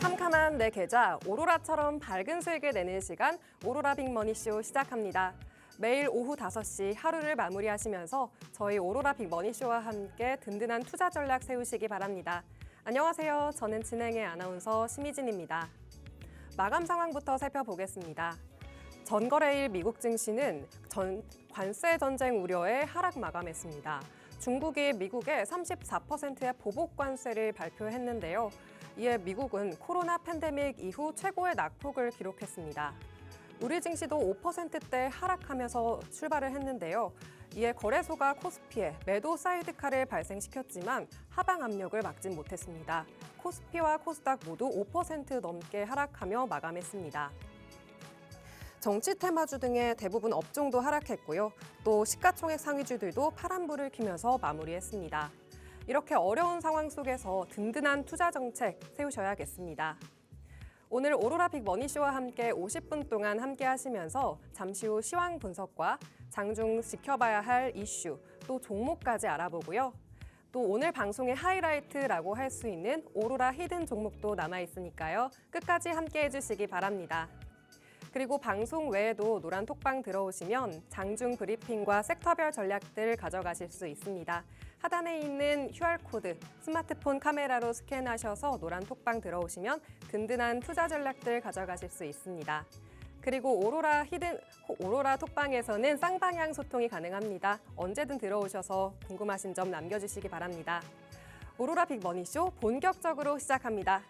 캄캄한 내 계좌, 오로라처럼 밝은 수익을 내는 시간, 오로라 빅머니쇼 시작합니다. 매일 오후 5시 하루를 마무리하시면서 저희 오로라 빅머니쇼와 함께 든든한 투자 전략 세우시기 바랍니다. 안녕하세요. 저는 진행의 아나운서 심희진입니다. 마감 상황부터 살펴보겠습니다. 전거래일 미국 증시는 관세 전쟁 우려에 하락 마감했습니다. 중국이 미국에 34%의 보복 관세를 발표했는데요. 이에 미국은 코로나 팬데믹 이후 최고의 낙폭을 기록했습니다. 우리 증시도 5%대 하락하면서 출발을 했는데요. 이에 거래소가 코스피에 매도 사이드카를 발생시켰지만 하방 압력을 막진 못했습니다. 코스피와 코스닥 모두 5% 넘게 하락하며 마감했습니다. 정치 테마주 등의 대부분 업종도 하락했고요. 또 시가총액 상위주들도 파란불을 켜면서 마무리했습니다. 이렇게 어려운 상황 속에서 든든한 투자 정책 세우셔야겠습니다. 오늘 오로라 빅머니쇼와 함께 50분 동안 함께 하시면서 잠시 후 시황 분석과 장중 지켜봐야 할 이슈, 또 종목까지 알아보고요. 또 오늘 방송의 하이라이트라고 할 수 있는 오로라 히든 종목도 남아있으니까요. 끝까지 함께 해주시기 바랍니다. 그리고 방송 외에도 노란 톡방 들어오시면 장중 브리핑과 섹터별 전략들 가져가실 수 있습니다. 하단에 있는 QR코드, 스마트폰 카메라로 스캔하셔서 노란 톡방 들어오시면 든든한 투자 전략들 가져가실 수 있습니다. 그리고 오로라 톡방에서는 쌍방향 소통이 가능합니다. 언제든 들어오셔서 궁금하신 점 남겨주시기 바랍니다. 오로라 빅머니쇼 본격적으로 시작합니다.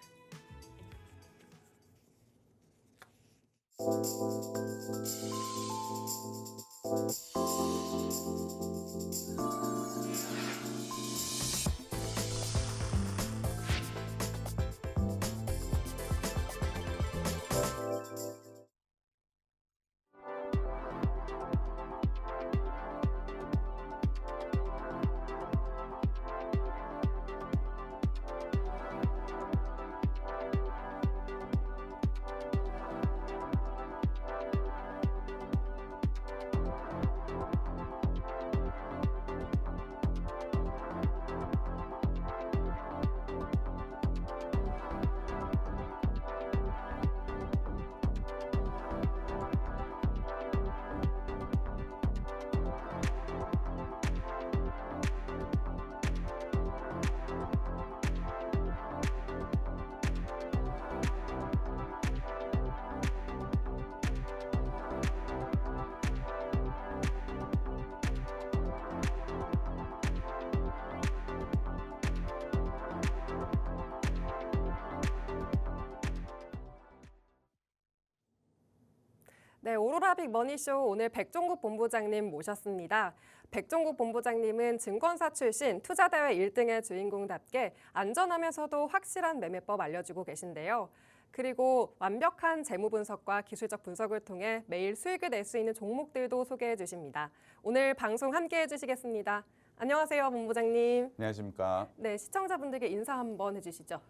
네, 오로라 빅머니쇼 오늘 백종국 본부장님 모셨습니다. 백종국 본부장님은 증권사 출신 투자대회 1등의 주인공답게 안전하면서도 확실한 매매법 알려주고 계신데요. 그리고 완벽한 재무 분석과 기술적 분석을 통해 매일 수익을 낼 수 있는 종목들도 소개해 주십니다. 오늘 방송 함께 해주시겠습니다. 안녕하세요, 본부장님. 안녕하십니까. 네, 시청자분들께 인사 한번 해주시죠.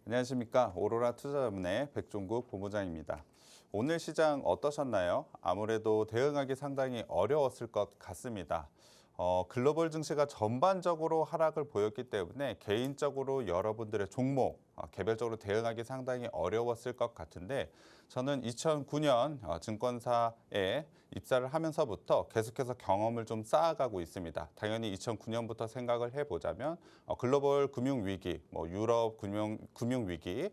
안녕하십니까. 오로라 투자자문의 백종국 본부장입니다. 오늘 시장 어떠셨나요? 아무래도 대응하기 상당히 어려웠을 것 같습니다. 글로벌 증시가 전반적으로 하락을 보였기 때문에 개인적으로 여러분들의 종목, 개별적으로 대응하기 상당히 어려웠을 것 같은데 저는 2009년 증권사에 입사를 하면서부터 계속해서 경험을 좀 쌓아가고 있습니다. 당연히 2009년부터 생각을 해보자면 글로벌 금융위기, 유럽 금융위기,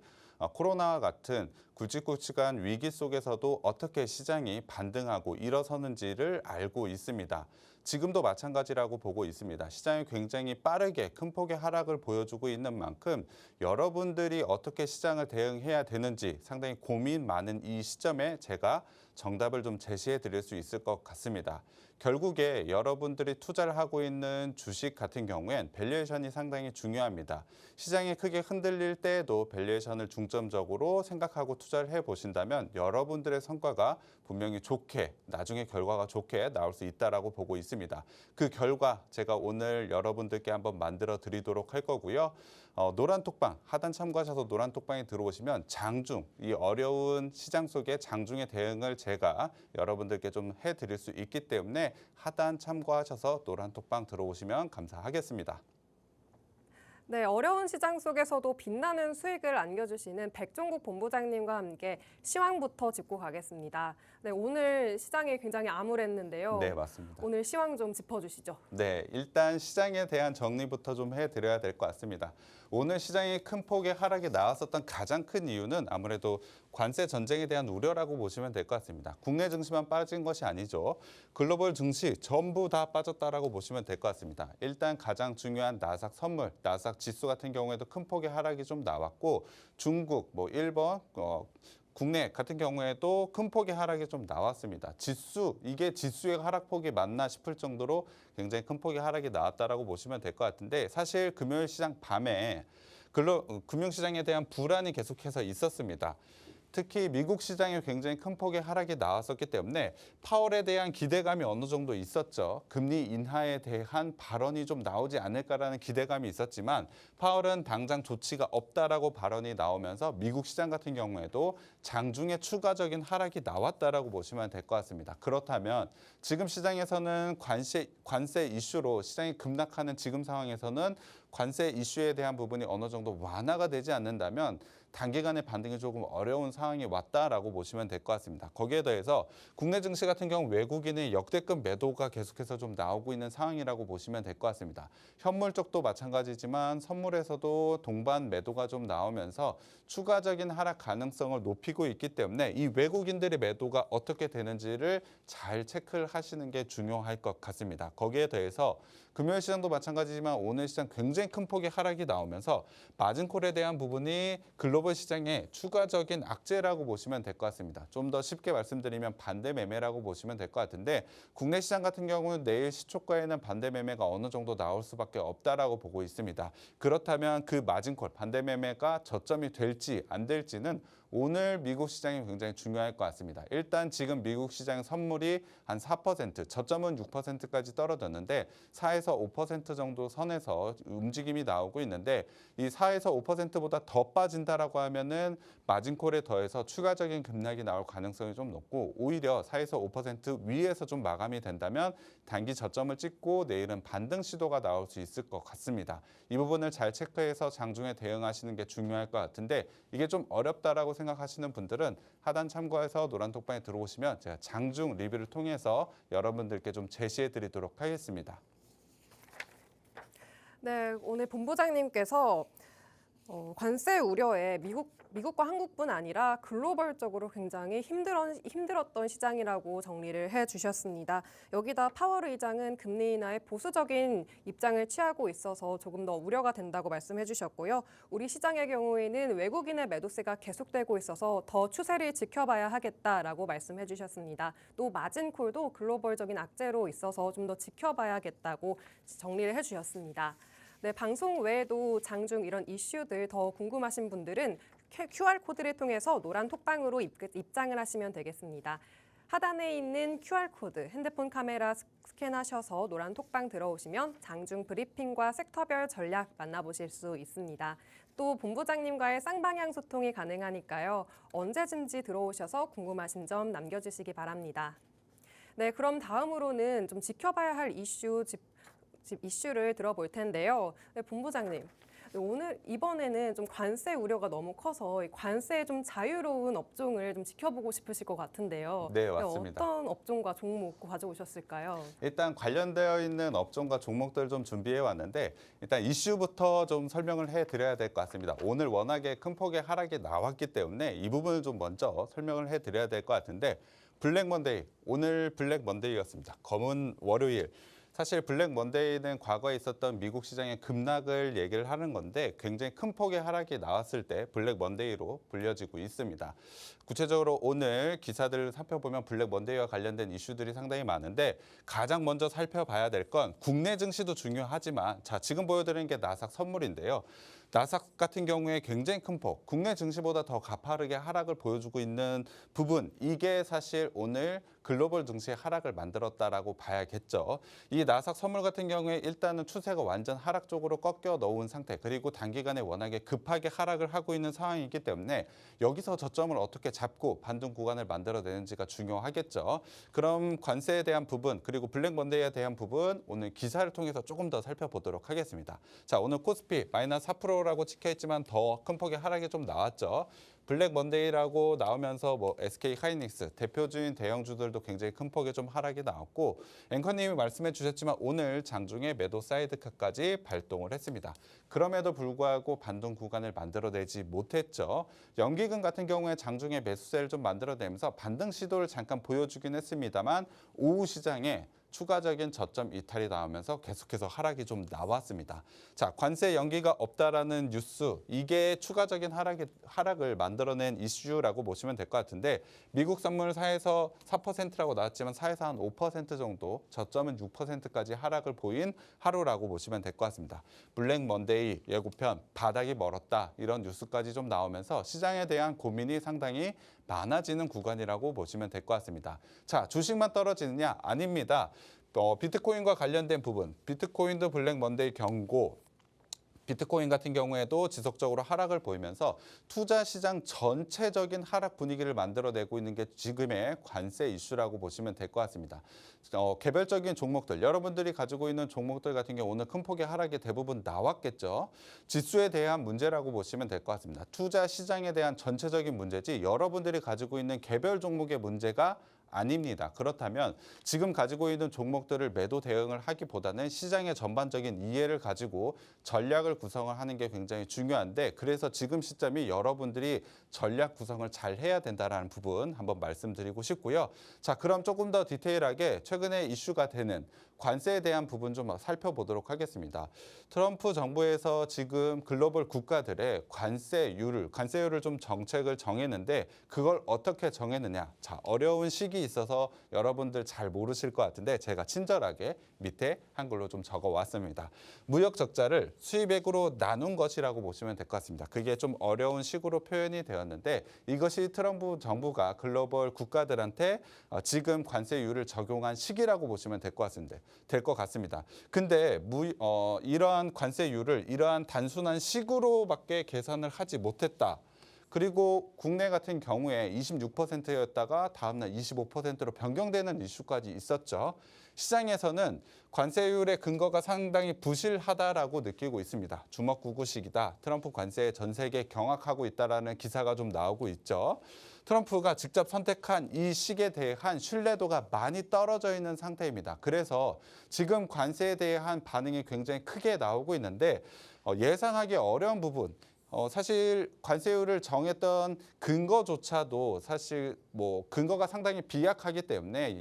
코로나와 같은 굵직굵직한 위기 속에서도 어떻게 시장이 반등하고 일어서는지를 알고 있습니다. 지금도 마찬가지라고 보고 있습니다. 시장이 굉장히 빠르게 큰 폭의 하락을 보여주고 있는 만큼 여러분들이 어떻게 시장을 대응해야 되는지 상당히 고민 많은 이 시점에 제가 정답을 좀 제시해 드릴 수 있을 것 같습니다. 결국에 여러분들이 투자를 하고 있는 주식 같은 경우엔 밸류에이션이 상당히 중요합니다. 시장이 크게 흔들릴 때에도 밸류에이션을 중점적으로 생각하고 투자를 해보신다면 여러분들의 성과가 분명히 나중에 결과가 좋게 나올 수 있다고 보고 있습니다. 그 결과 제가 오늘 여러분들께 한번 만들어 드리도록 할 거고요. 노란톡방, 하단 참고하셔서 노란톡방에 들어오시면 장중, 이 어려운 시장 속에 장중의 대응을 제가 여러분들께 좀 해드릴 수 있기 때문에 하단 참고하셔서 노란톡방 들어오시면 감사하겠습니다. 네, 어려운 시장 속에서도 빛나는 수익을 안겨주시는 백종국 본부장님과 함께 시황부터 짚고 가겠습니다. 네, 오늘 시장이 굉장히 암울했는데요. 네, 맞습니다. 오늘 시황 좀 짚어주시죠. 네, 일단 시장에 대한 정리부터 좀 해드려야 될 것 같습니다. 오늘 시장이 큰 폭의 하락이 나왔었던 가장 큰 이유는 아무래도 관세 전쟁에 대한 우려라고 보시면 될 것 같습니다. 국내 증시만 빠진 것이 아니죠. 글로벌 증시 전부 다 빠졌다라고 보시면 될 것 같습니다. 일단 가장 중요한 나스닥 선물, 나스닥 지수 같은 경우에도 큰 폭의 하락이 좀 나왔고 중국, 일본, 국내 같은 경우에도 큰 폭의 하락이 좀 나왔습니다. 이게 지수의 하락폭이 맞나 싶을 정도로 굉장히 큰 폭의 하락이 나왔다라고 보시면 될 것 같은데 사실 금요일 시장 밤에 금융시장에 대한 불안이 계속해서 있었습니다. 특히 미국 시장에 굉장히 큰 폭의 하락이 나왔었기 때문에 파월에 대한 기대감이 어느 정도 있었죠. 금리 인하에 대한 발언이 좀 나오지 않을까라는 기대감이 있었지만 파월은 당장 조치가 없다라고 발언이 나오면서 미국 시장 같은 경우에도 장중에 추가적인 하락이 나왔다라고 보시면 될 것 같습니다. 그렇다면 지금 시장에서는 관세 이슈로 시장이 급락하는 지금 상황에서는 관세 이슈에 대한 부분이 어느 정도 완화가 되지 않는다면 단기간에 반등이 조금 어려운 상황이 왔다라고 보시면 될 것 같습니다. 거기에 더해서 국내 증시 같은 경우 외국인의 역대급 매도가 계속해서 좀 나오고 있는 상황이라고 보시면 될 것 같습니다. 현물 쪽도 마찬가지지만 선물에서도 동반 매도가 좀 나오면서 추가적인 하락 가능성을 높이고 있기 때문에 이 외국인들의 매도가 어떻게 되는지를 잘 체크를 하시는 게 중요할 것 같습니다. 거기에 더해서 금요일 시장도 마찬가지지만 오늘 시장 굉장히 큰 폭의 하락이 나오면서 마진콜에 대한 부분이 글로벌 시장의 추가적인 악재라고 보시면 될 것 같습니다. 좀 더 쉽게 말씀드리면 반대 매매라고 보시면 될 것 같은데 국내 시장 같은 경우는 내일 시초가에는 반대 매매가 어느 정도 나올 수밖에 없다라고 보고 있습니다. 그렇다면 그 마진콜 반대 매매가 저점이 될지 안 될지는 오늘 미국 시장이 굉장히 중요할 것 같습니다. 일단 지금 미국 시장 선물이 한 4%, 저점은 6%까지 떨어졌는데 4에서 5% 정도 선에서 움직임이 나오고 있는데 이 4에서 5%보다 더 빠진다라고 하면은 마진콜에 더해서 추가적인 급락이 나올 가능성이 좀 높고 오히려 4에서 5% 위에서 좀 마감이 된다면 단기 저점을 찍고 내일은 반등 시도가 나올 수 있을 것 같습니다. 이 부분을 잘 체크해서 장중에 대응하시는 게 중요할 것 같은데 이게 좀 어렵다라고 생각하시는 분들은 하단 참고해서 노란톡방에 들어오시면 제가 장중 리뷰를 통해서 여러분들께 좀 제시해 드리도록 하겠습니다. 네, 오늘 본부장님께서 관세 우려에 미국과 한국뿐 아니라 글로벌적으로 굉장히 힘들었던 시장이라고 정리를 해주셨습니다. 여기다 파월 의장은 금리 인하에 보수적인 입장을 취하고 있어서 조금 더 우려가 된다고 말씀해 주셨고요. 우리 시장의 경우에는 외국인의 매도세가 계속되고 있어서 더 추세를 지켜봐야 하겠다라고 말씀해 주셨습니다. 또 마진콜도 글로벌적인 악재로 있어서 좀 더 지켜봐야겠다고 정리를 해주셨습니다. 네, 방송 외에도 장중 이런 이슈들 더 궁금하신 분들은 QR코드를 통해서 노란 톡방으로 입장을 하시면 되겠습니다. 하단에 있는 QR코드, 핸드폰 카메라 스캔하셔서 노란 톡방 들어오시면 장중 브리핑과 섹터별 전략 만나보실 수 있습니다. 또 본부장님과의 쌍방향 소통이 가능하니까요. 언제든지 들어오셔서 궁금하신 점 남겨주시기 바랍니다. 네, 그럼 다음으로는 좀 지켜봐야 할 이슈를 들어볼 텐데요. 네, 본부장님, 이번에는 좀 관세 우려가 너무 커서 이 관세에 좀 자유로운 업종을 좀 지켜보고 싶으실 것 같은데요. 네, 맞습니다. 어떤 업종과 종목 가져오셨을까요? 일단 관련되어 있는 업종과 종목들 좀 준비해 왔는데 일단 이슈부터 좀 설명을 해드려야 될 것 같습니다. 오늘 워낙에 큰 폭의 하락이 나왔기 때문에 이 부분을 좀 먼저 설명을 해드려야 될 것 같은데 블랙 먼데이, 오늘 블랙 먼데이였습니다. 검은 월요일. 사실 블랙 먼데이는 과거에 있었던 미국 시장의 급락을 얘기를 하는 건데 굉장히 큰 폭의 하락이 나왔을 때 블랙 먼데이로 불려지고 있습니다. 구체적으로 오늘 기사들을 살펴보면 블랙 먼데이와 관련된 이슈들이 상당히 많은데 가장 먼저 살펴봐야 될 건 국내 증시도 중요하지만 자 지금 보여드리는 게 나스닥 선물인데요. 나스닥 같은 경우에 굉장히 큰 폭, 국내 증시보다 더 가파르게 하락을 보여주고 있는 부분, 이게 사실 오늘 글로벌 증시의 하락을 만들었다라고 봐야겠죠. 이 나스닥 선물 같은 경우에 일단은 추세가 완전 하락 쪽으로 꺾여 놓은 상태, 그리고 단기간에 워낙에 급하게 하락을 하고 있는 상황이기 때문에 여기서 저점을 어떻게 잡고 반등 구간을 만들어내는지가 중요하겠죠. 그럼 관세에 대한 부분, 그리고 블랙 먼데이에 대한 부분, 오늘 기사를 통해서 조금 더 살펴보도록 하겠습니다. 자, 오늘 코스피 마이너스 4%라고 찍혀 있지만 더 큰 폭의 하락이 좀 나왔죠. 블랙 먼데이라고 나오면서 뭐 SK 하이닉스 대표주인 대형주들도 굉장히 큰 폭의 좀 하락이 나왔고, 앵커님이 말씀해 주셨지만 오늘 장중에 매도 사이드카까지 발동을 했습니다. 그럼에도 불구하고 반등 구간을 만들어내지 못했죠. 연기금 같은 경우에 장중에 매수세를 좀 만들어내면서 반등 시도를 잠깐 보여주긴 했습니다만 오후 시장에 추가적인 저점 이탈이 나오면서 계속해서 하락이 좀 나왔습니다. 자, 관세 연기가 없다라는 뉴스, 이게 추가적인 하락을 만들어낸 이슈라고 보시면 될 것 같은데, 미국 선물사에서 4%라고 나왔지만 사에서 한 5% 정도, 저점은 6%까지 하락을 보인 하루라고 보시면 될 것 같습니다. 블랙 먼데이 예고편 바닥이 멀었다, 이런 뉴스까지 좀 나오면서 시장에 대한 고민이 상당히 많아지는 구간이라고 보시면 될 것 같습니다. 자, 주식만 떨어지느냐? 아닙니다. 비트코인과 관련된 부분, 비트코인도 블랙 먼데이 경고, 비트코인 같은 경우에도 지속적으로 하락을 보이면서 투자 시장 전체적인 하락 분위기를 만들어내고 있는 게 지금의 관세 이슈라고 보시면 될 것 같습니다. 개별적인 종목들, 여러분들이 가지고 있는 종목들 같은 경우 오늘 큰 폭의 하락이 대부분 나왔겠죠. 지수에 대한 문제라고 보시면 될 것 같습니다. 투자 시장에 대한 전체적인 문제지 여러분들이 가지고 있는 개별 종목의 문제가 아닙니다. 그렇다면 지금 가지고 있는 종목들을 매도 대응을 하기보다는 시장의 전반적인 이해를 가지고 전략을 구성을 하는 게 굉장히 중요한데, 그래서 지금 시점이 여러분들이 전략 구성을 잘 해야 된다는 부분 한번 말씀드리고 싶고요. 자, 그럼 조금 더 디테일하게 최근에 이슈가 되는 관세에 대한 부분 좀 살펴보도록 하겠습니다. 트럼프 정부에서 지금 글로벌 국가들의 관세율을 좀 정책을 정했는데, 그걸 어떻게 정했느냐? 자, 어려운 시기 있어서 여러분들 잘 모르실 것 같은데 제가 친절하게 밑에 한글로 좀 적어 왔습니다. 무역 적자를 수입액으로 나눈 것이라고 보시면 될 것 같습니다. 그게 좀 어려운 식으로 표현이 되었는데, 이것이 트럼프 정부가 글로벌 국가들한테 지금 관세율을 적용한 시기라고 보시면 될 것 같습니다. 근데 이러한 관세율을 이러한 단순한 식으로밖에 계산을 하지 못했다. 그리고 국내 같은 경우에 26%였다가 다음날 25%로 변경되는 이슈까지 있었죠. 시장에서는 관세율의 근거가 상당히 부실하다라고 느끼고 있습니다. 주먹구구식이다. 트럼프 관세에 전 세계 경악하고 있다라는 기사가 좀 나오고 있죠. 트럼프가 직접 선택한 이 식에 대한 신뢰도가 많이 떨어져 있는 상태입니다. 그래서 지금 관세에 대한 반응이 굉장히 크게 나오고 있는데, 예상하기 어려운 부분, 사실 관세율을 정했던 근거조차도 사실 뭐 근거가 상당히 약하기 때문에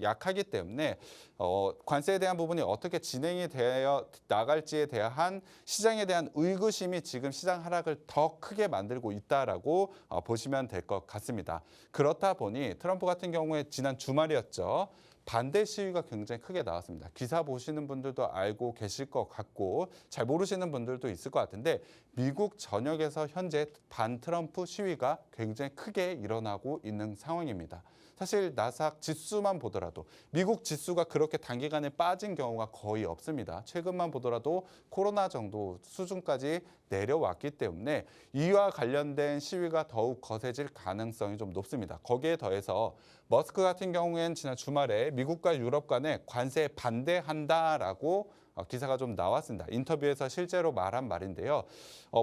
관세에 대한 부분이 어떻게 진행이 되어 나갈지에 대한 시장에 대한 의구심이 지금 시장 하락을 더 크게 만들고 있다라고 보시면 될 것 같습니다. 그렇다 보니 트럼프 같은 경우에 지난 주말이었죠. 반대 시위가 굉장히 크게 나왔습니다. 기사 보시는 분들도 알고 계실 것 같고 잘 모르시는 분들도 있을 것 같은데, 미국 전역에서 현재 반 트럼프 시위가 굉장히 크게 일어나고 있는 상황입니다. 사실 나스닥 지수만 보더라도 미국 지수가 그렇게 단기간에 빠진 경우가 거의 없습니다. 최근만 보더라도 코로나 정도 수준까지 내려왔기 때문에 이와 관련된 시위가 더욱 거세질 가능성이 좀 높습니다. 거기에 더해서 머스크 같은 경우에는 지난 주말에 미국과 유럽 간에 관세에 반대한다라고 기사가 좀 나왔습니다. 인터뷰에서 실제로 말한 말인데요.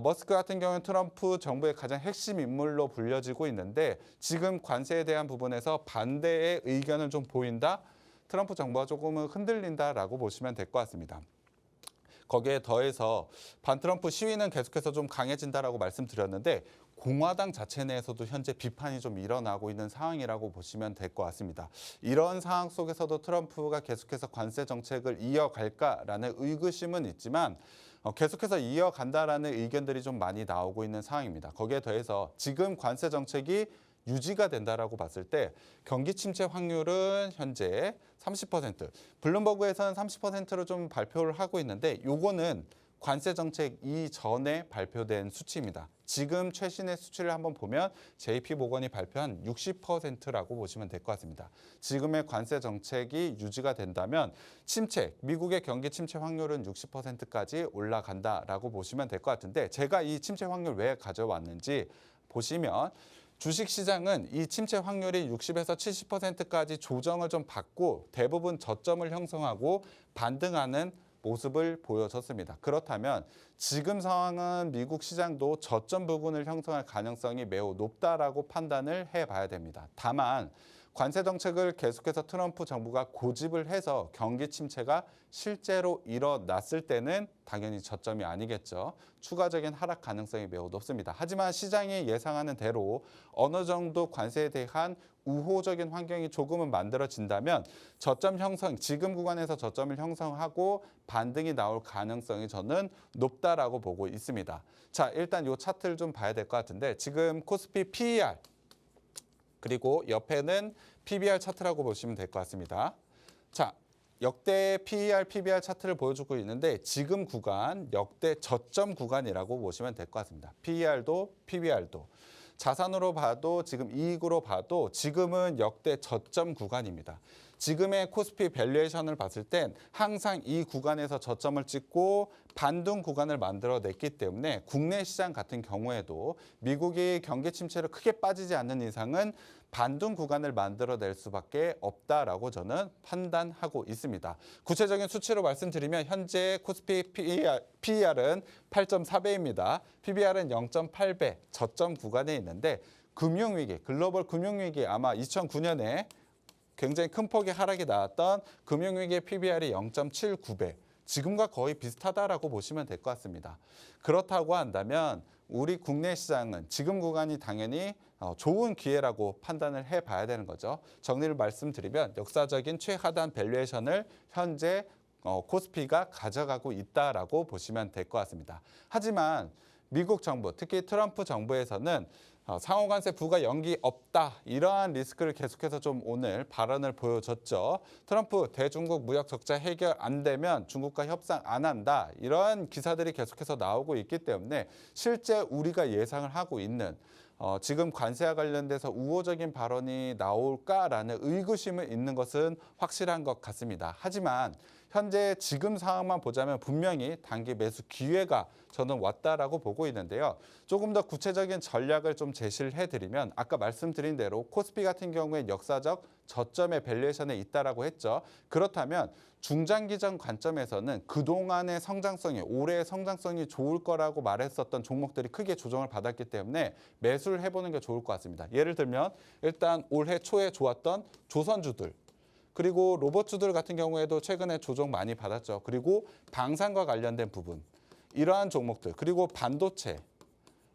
머스크 같은 경우는 트럼프 정부의 가장 핵심 인물로 불려지고 있는데, 지금 관세에 대한 부분에서 반대의 의견을 좀 보인다? 트럼프 정부가 조금은 흔들린다라고 보시면 될 것 같습니다. 거기에 더해서 반트럼프 시위는 계속해서 좀 강해진다라고 말씀드렸는데, 공화당 자체 내에서도 현재 비판이 좀 일어나고 있는 상황이라고 보시면 될 것 같습니다. 이런 상황 속에서도 트럼프가 계속해서 관세 정책을 이어갈까라는 의구심은 있지만 계속해서 이어간다라는 의견들이 좀 많이 나오고 있는 상황입니다. 거기에 더해서 지금 관세 정책이 유지가 된다라고 봤을 때 경기 침체 확률은 현재 30%, 블룸버그에서는 30%로 좀 발표를 하고 있는데, 요거는 관세 정책 이전에 발표된 수치입니다. 지금 최신의 수치를 한번 보면 JP모건이 발표한 60%라고 보시면 될 것 같습니다. 지금의 관세 정책이 유지가 된다면 침체, 미국의 경기 침체 확률은 60%까지 올라간다라고 보시면 될 것 같은데 제가 이 침체 확률 왜 가져왔는지 보시면 주식시장은 이 침체 확률이 60에서 70%까지 조정을 좀 받고 대부분 저점을 형성하고 반등하는 모습을 보여줬습니다. 그렇다면 지금 상황은 미국 시장도 저점 부분을 형성할 가능성이 매우 높다라고 판단을 해봐야 됩니다. 다만 관세 정책을 계속해서 트럼프 정부가 고집을 해서 경기 침체가 실제로 일어났을 때는 당연히 저점이 아니겠죠. 추가적인 하락 가능성이 매우 높습니다. 하지만 시장이 예상하는 대로 어느 정도 관세에 대한 우호적인 환경이 조금은 만들어진다면 저점 형성, 지금 구간에서 저점을 형성하고 반등이 나올 가능성이 저는 높다라고 보고 있습니다. 자, 일단 이 차트를 좀 봐야 될 것 같은데 지금 코스피 PER 그리고 옆에는 PBR 차트라고 보시면 될 것 같습니다. 자, 역대 PER, PBR 차트를 보여주고 있는데 지금 구간 역대 저점 구간이라고 보시면 될 것 같습니다. PER도 PBR도. 자산으로 봐도 지금 이익으로 봐도 지금은 역대 저점 구간입니다. 지금의 코스피 밸류에이션을 봤을 땐 항상 이 구간에서 저점을 찍고 반등 구간을 만들어냈기 때문에 국내 시장 같은 경우에도 미국이 경기 침체로 크게 빠지지 않는 이상은 반등 구간을 만들어낼 수밖에 없다라고 저는 판단하고 있습니다. 구체적인 수치로 말씀드리면 현재 코스피 PER은 8.4배입니다. PBR은 0.8배 저점 구간에 있는데 금융위기, 글로벌 금융위기 아마 2009년에 굉장히 큰 폭의 하락이 나왔던 금융위기의 PBR이 0.79배. 지금과 거의 비슷하다라고 보시면 될 것 같습니다. 그렇다고 한다면 우리 국내 시장은 지금 구간이 당연히 좋은 기회라고 판단을 해봐야 되는 거죠. 정리를 말씀드리면 역사적인 최하단 밸류에이션을 현재 코스피가 가져가고 있다라고 보시면 될 것 같습니다. 하지만 미국 정부, 특히 트럼프 정부에서는 상호관세 부과 연기 없다 이러한 리스크를 계속해서 좀 오늘 발언을 보여줬죠. 트럼프 대중국 무역 적자 해결 안 되면 중국과 협상 안 한다 이러한 기사들이 계속해서 나오고 있기 때문에 실제 우리가 예상을 하고 있는 지금 관세와 관련돼서 우호적인 발언이 나올까라는 의구심을 있는 것은 확실한 것 같습니다. 하지만 현재 지금 상황만 보자면 분명히 단기 매수 기회가 저는 왔다라고 보고 있는데요. 조금 더 구체적인 전략을 좀 제시를 해드리면 아까 말씀드린 대로 코스피 같은 경우에 역사적 저점의 밸류에이션에 있다라고 했죠. 그렇다면 중장기적 관점에서는 그동안의 성장성이 올해의 성장성이 좋을 거라고 말했었던 종목들이 크게 조정을 받았기 때문에 매수를 해보는 게 좋을 것 같습니다. 예를 들면 일단 올해 초에 좋았던 조선주들 그리고 로봇주들 같은 경우에도 최근에 조정 많이 받았죠. 그리고 방산과 관련된 부분 이러한 종목들 그리고 반도체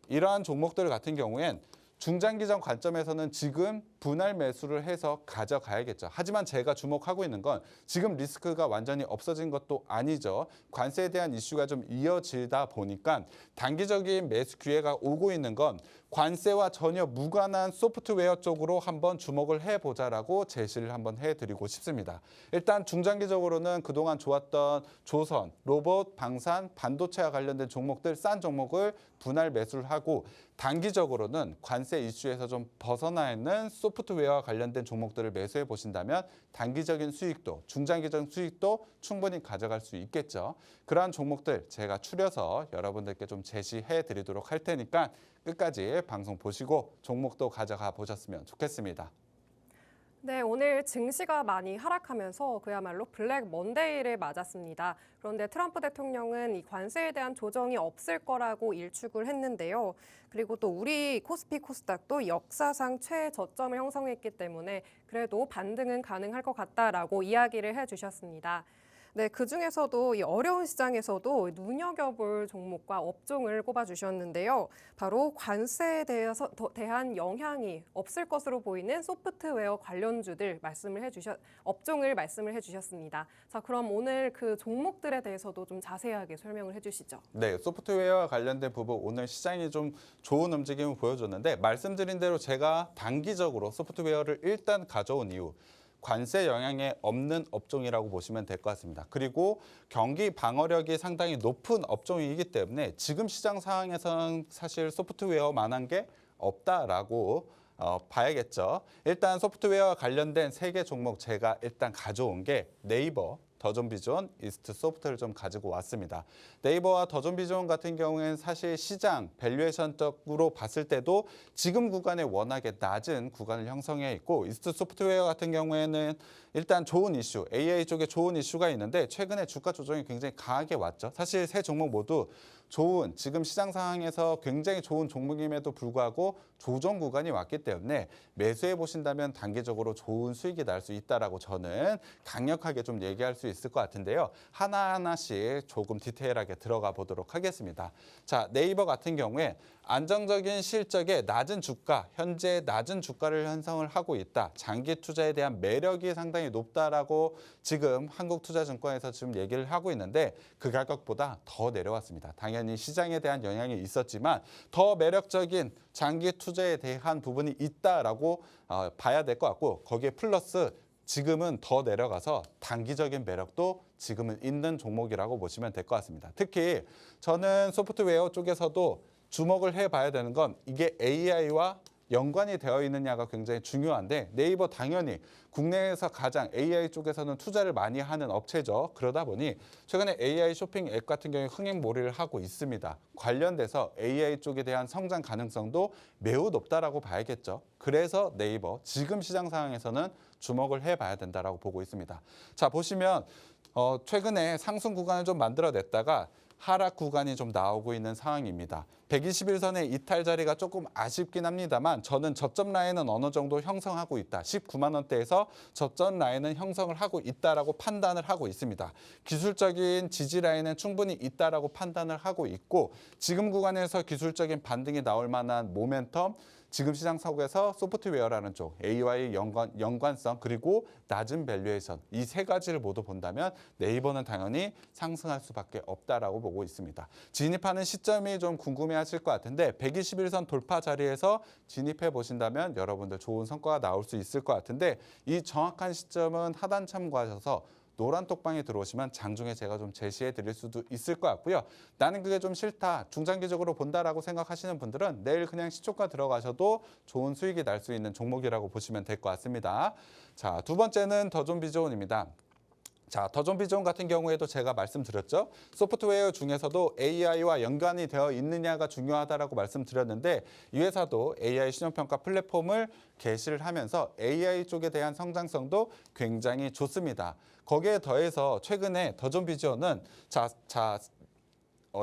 이러한 종목들 같은 경우엔 중장기적 관점에서는 지금 분할 매수를 해서 가져가야겠죠. 하지만 제가 주목하고 있는 건 지금 리스크가 완전히 없어진 것도 아니죠. 관세에 대한 이슈가 좀 이어지다 보니까 단기적인 매수 기회가 오고 있는 건 관세와 전혀 무관한 소프트웨어 쪽으로 한번 주목을 해보자라고 제시를 한번 해드리고 싶습니다. 일단 중장기적으로는 그동안 좋았던 조선, 로봇, 방산, 반도체와 관련된 종목들 싼 종목을 분할 매수를 하고 단기적으로는 관세 이슈에서 좀 벗어나 있는 소프트웨어와 관련된 종목들을 매수해 보신다면 단기적인 수익도, 중장기적인 수익도 충분히 가져갈 수 있겠죠. 그러한 종목들 제가 추려서 여러분들께 좀 제시해 드리도록 할 테니까 끝까지 방송 보시고 종목도 가져가 보셨으면 좋겠습니다. 네, 오늘 증시가 많이 하락하면서 그야말로 블랙 먼데이를 맞았습니다. 그런데 트럼프 대통령은 이 관세에 대한 조정이 없을 거라고 일축을 했는데요. 그리고 또 우리 코스피 코스닥도 역사상 최저점을 형성했기 때문에 그래도 반등은 가능할 것 같다라고 이야기를 해주셨습니다. 네, 그중에서도 이 어려운 시장에서도 눈여겨볼 종목과 업종을 꼽아주셨는데요. 바로 관세에 대한 영향이 없을 것으로 보이는 소프트웨어 관련주들 업종을 말씀을 해주셨습니다. 자, 그럼 오늘 그 종목들에 대해서도 좀 자세하게 설명을 해주시죠. 네, 소프트웨어와 관련된 부분 오늘 시장이 좀 좋은 움직임을 보여줬는데 말씀드린 대로 제가 단기적으로 소프트웨어를 일단 가져온 이유 관세 영향이 없는 업종이라고 보시면 될 것 같습니다. 그리고 경기 방어력이 상당히 높은 업종이기 때문에 지금 시장 상황에서는 사실 소프트웨어만한 게 없다라고 봐야겠죠. 일단 소프트웨어와 관련된 3개 종목 제가 일단 가져온 게 네이버, 더존비존, 이스트소프트를 좀 가지고 왔습니다. 네이버와 더존비존 같은 경우에는 사실 시장 밸류에이션적으로 봤을 때도 지금 구간에 워낙에 낮은 구간을 형성해 있고 이스트소프트웨어 같은 경우에는 일단 좋은 이슈, AI 쪽에 좋은 이슈가 있는데 최근에 주가 조정이 굉장히 강하게 왔죠. 사실 3 종목 모두 좋은 지금 시장 상황에서 굉장히 좋은 종목임에도 불구하고 조정 구간이 왔기 때문에 매수해 보신다면 단기적으로 좋은 수익이 날 수 있다라고 저는 강력하게 좀 얘기할 수 있을 것 같은데요. 하나하나씩 조금 디테일하게 들어가 보도록 하겠습니다. 자, 네이버 같은 경우에 안정적인 실적에 낮은 주가, 현재 낮은 주가를 형성을 하고 있다. 장기 투자에 대한 매력이 상당히 높다라고 지금 한국투자증권에서 지금 얘기를 하고 있는데 그 가격보다 더 내려왔습니다. 당연히 시장에 대한 영향이 있었지만 더 매력적인 장기 투자에 대한 부분이 있다라고 봐야 될 것 같고 거기에 플러스 지금은 더 내려가서 단기적인 매력도 지금은 있는 종목이라고 보시면 될 것 같습니다. 특히 저는 소프트웨어 쪽에서도 주목을 해봐야 되는 건 이게 AI와 연관이 되어 있느냐가 굉장히 중요한데 네이버 당연히 국내에서 가장 AI 쪽에서는 투자를 많이 하는 업체죠. 그러다 보니 최근에 AI 쇼핑 앱 같은 경우에 흥행몰이를 하고 있습니다. 관련돼서 AI 쪽에 대한 성장 가능성도 매우 높다라고 봐야겠죠. 그래서 네이버 지금 시장 상황에서는 주목을 해봐야 된다라고 보고 있습니다. 자, 보시면 최근에 상승 구간을 좀 만들어냈다가 하락 구간이 좀 나오고 있는 상황입니다. 121선의 이탈 자리가 조금 아쉽긴 합니다만 저는 저점 라인은 어느 정도 형성하고 있다. 19만 원대에서 저점 라인은 형성을 하고 있다라고 판단을 하고 있습니다. 기술적인 지지 라인은 충분히 있다라고 판단을 하고 있고 지금 구간에서 기술적인 반등이 나올 만한 모멘텀 지금 시장 속에서 소프트웨어라는 쪽, A와의 연관성 그리고 낮은 밸류에이션 이 3가지를 모두 본다면 네이버는 당연히 상승할 수밖에 없다라고 보고 있습니다. 진입하는 시점이 좀 궁금해하실 것 같은데 121선 돌파 자리에서 진입해 보신다면 여러분들 좋은 성과가 나올 수 있을 것 같은데 이 정확한 시점은 하단 참고하셔서 노란 톡방에 들어오시면 장중에 제가 좀 제시해 드릴 수도 있을 것 같고요. 나는 그게 좀 싫다, 중장기적으로 본다라고 생각하시는 분들은 내일 그냥 시초가 들어가셔도 좋은 수익이 날 수 있는 종목이라고 보시면 될 것 같습니다. 자, 두 번째는 더존비존입니다. 자, 더존비존 같은 경우에도 제가 말씀드렸죠. 소프트웨어 중에서도 AI와 연관이 되어 있느냐가 중요하다라고 말씀드렸는데 이 회사도 AI 신용평가 플랫폼을 개시를 하면서 AI 쪽에 대한 성장성도 굉장히 좋습니다. 거기에 더해서 최근에 더존비존은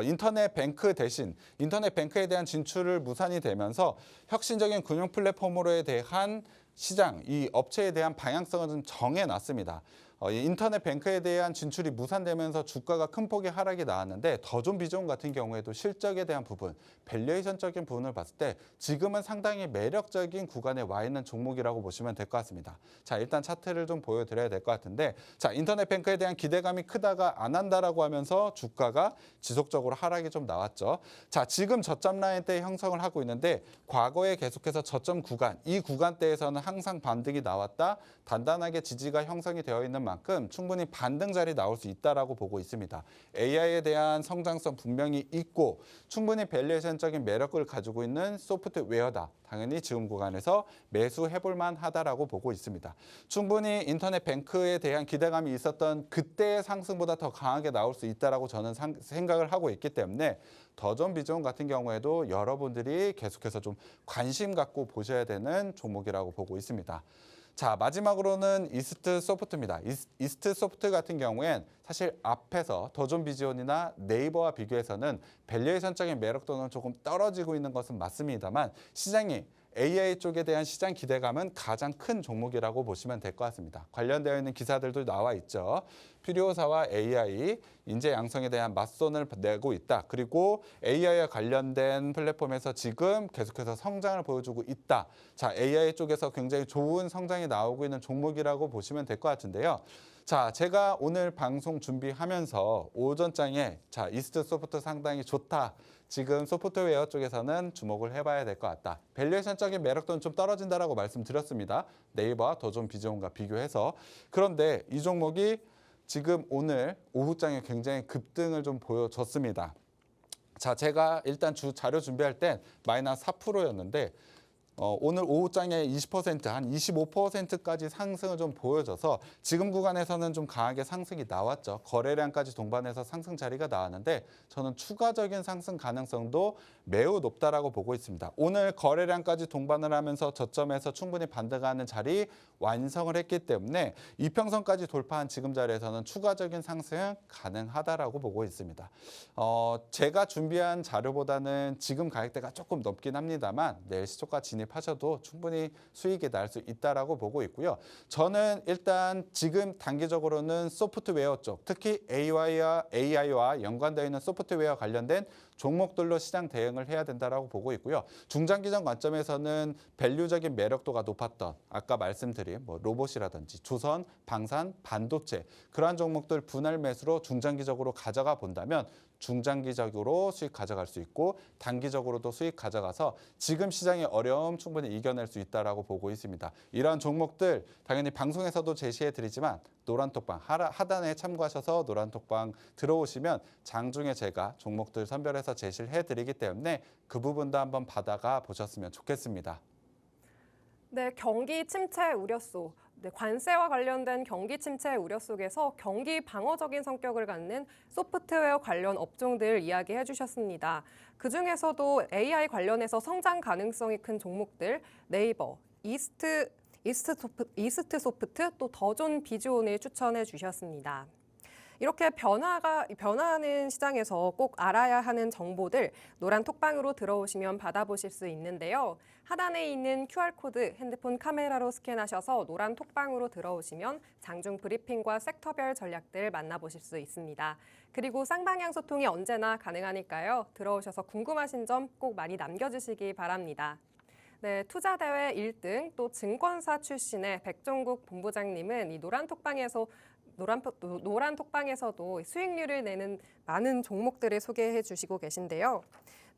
인터넷 뱅크 대신 인터넷 뱅크에 대한 진출을 무산이 되면서 혁신적인 금융 플랫폼으로에 대한 시장, 이 업체에 대한 방향성을 좀 정해놨습니다. 인터넷 뱅크에 대한 진출이 무산되면서 주가가 큰 폭의 하락이 나왔는데 더존비존 같은 경우에도 실적에 대한 부분, 밸류에이션적인 부분을 봤을 때 지금은 상당히 매력적인 구간에 와 있는 종목이라고 보시면 될 것 같습니다. 자, 일단 차트를 좀 보여드려야 될 것 같은데 자, 인터넷 뱅크에 대한 기대감이 크다가 안 한다라고 하면서 주가가 지속적으로 하락이 좀 나왔죠. 자, 지금 저점 라인대 형성을 하고 있는데 과거에 계속해서 저점 구간, 이 구간대에서는 항상 반등이 나왔다. 단단하게 지지가 형성이 되어 있는 만큼 충분히 반등 자리 나올 수 있다라고 보고 있습니다. AI에 대한 성장성 분명히 있고 충분히 밸류에이션적인 매력을 가지고 있는 소프트웨어다. 당연히 지금 구간에서 매수해볼 만하다라고 보고 있습니다. 충분히 인터넷 뱅크에 대한 기대감이 있었던 그때의 상승보다 더 강하게 나올 수 있다라고 저는 생각을 하고 있기 때문에 더존비존 같은 경우에도 여러분들이 계속해서 좀 관심 갖고 보셔야 되는 종목이라고 보고 있습니다. 자, 마지막으로는 이스트소프트입니다. 이스트소프트 같은 경우엔 사실 앞에서 더존비존이나 네이버와 비교해서는 밸류에이션적인 매력도는 조금 떨어지고 있는 것은 맞습니다만 시장이 AI 쪽에 대한 시장 기대감은 가장 큰 종목이라고 보시면 될 것 같습니다. 관련되어 있는 기사들도 나와 있죠. 필요사와 AI, 인재 양성에 대한 맞선을 내고 있다. 그리고 AI와 관련된 플랫폼에서 지금 계속해서 성장을 보여주고 있다. 자, AI 쪽에서 굉장히 좋은 성장이 나오고 있는 종목이라고 보시면 될 것 같은데요. 자, 제가 오늘 방송 준비하면서 오전장에 이스트소프트 상당히 좋다. 지금 소프트웨어 쪽에서는 주목을 해봐야 될 것 같다. 밸류에이션적인 매력도는 좀 떨어진다라고 말씀드렸습니다. 네이버와 도전 비즈온과 비교해서. 그런데 이 종목이 지금 오늘 오후장에 굉장히 급등을 좀 보여줬습니다. 자, 제가 일단 주 자료 준비할 땐 마이너스 4%였는데 오늘 오후장에 20%, 한 25%까지 상승을 좀 보여줘서 지금 구간에서는 좀 강하게 상승이 나왔죠. 거래량까지 동반해서 상승 자리가 나왔는데 저는 추가적인 상승 가능성도 매우 높다라고 보고 있습니다. 오늘 거래량까지 동반을 하면서 저점에서 충분히 반등하는 자리 완성을 했기 때문에 이평선까지 돌파한 지금 자리에서는 추가적인 상승은 가능하다라고 보고 있습니다. 제가 준비한 자료보다는 지금 가격대가 조금 높긴 합니다만 내일 시초가 진입하셔도 충분히 수익이 날 수 있다라고 보고 있고요. 저는 일단 지금 단기적으로는 소프트웨어 쪽, 특히 AI와 연관되어 있는 소프트웨어 관련된 종목들로 시장 대응을 해야 된다라고 보고 있고요. 중장기적 관점에서는 밸류적인 매력도가 높았던 아까 말씀드린 로봇이라든지 조선, 방산, 반도체 그러한 종목들 분할 매수로 중장기적으로 가져가 본다면 중장기적으로 수익 가져갈 수 있고 단기적으로도 수익 가져가서 지금 시장의 어려움 충분히 이겨낼 수 있다라고 보고 있습니다. 이러한 종목들 당연히 방송에서도 제시해드리지만 노란톡방 하단에 참고하셔서 노란톡방 들어오시면 장중에 제가 종목들 선별해서 제시를 해드리기 때문에 그 부분도 한번 받아가 보셨으면 좋겠습니다. 네, 경기 침체 우려소. 네, 관세와 관련된 경기 침체 우려 속에서 경기 방어적인 성격을 갖는 소프트웨어 관련 업종들 이야기해 주셨습니다. 그중에서도 AI 관련해서 성장 가능성이 큰 종목들 네이버, 이스트 소프트, 또 더존 비즈온을 추천해 주셨습니다. 이렇게 변화하는 시장에서 꼭 알아야 하는 정보들 노란 톡방으로 들어오시면 받아보실 수 있는데요. 하단에 있는 QR코드 핸드폰 카메라로 스캔하셔서 노란 톡방으로 들어오시면 장중 브리핑과 섹터별 전략들 만나보실 수 있습니다. 그리고 쌍방향 소통이 언제나 가능하니까요. 들어오셔서 궁금하신 점 꼭 많이 남겨주시기 바랍니다. 네, 투자대회 1등 또 증권사 출신의 백종국 본부장님은 이 노란 톡방에서도 수익률을 내는 많은 종목들을 소개해 주시고 계신데요.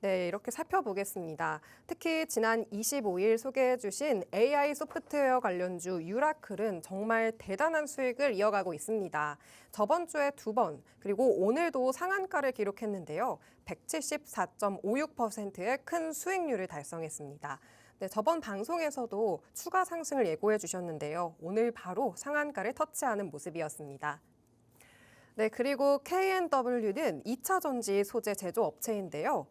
네, 이렇게 살펴보겠습니다. 특히 지난 25일 소개해 주신 AI 소프트웨어 관련주 유라클은 정말 대단한 수익을 이어가고 있습니다. 저번 주에 2번, 그리고 오늘도 상한가를 기록했는데요. 174.56%의 큰 수익률을 달성했습니다. 네, 저번 방송에서도 추가 상승을 예고해 주셨는데요. 오늘 바로 상한가를 터치하는 모습이었습니다. 네, 그리고 K&W는 2차 전지 소재 제조업체인데요.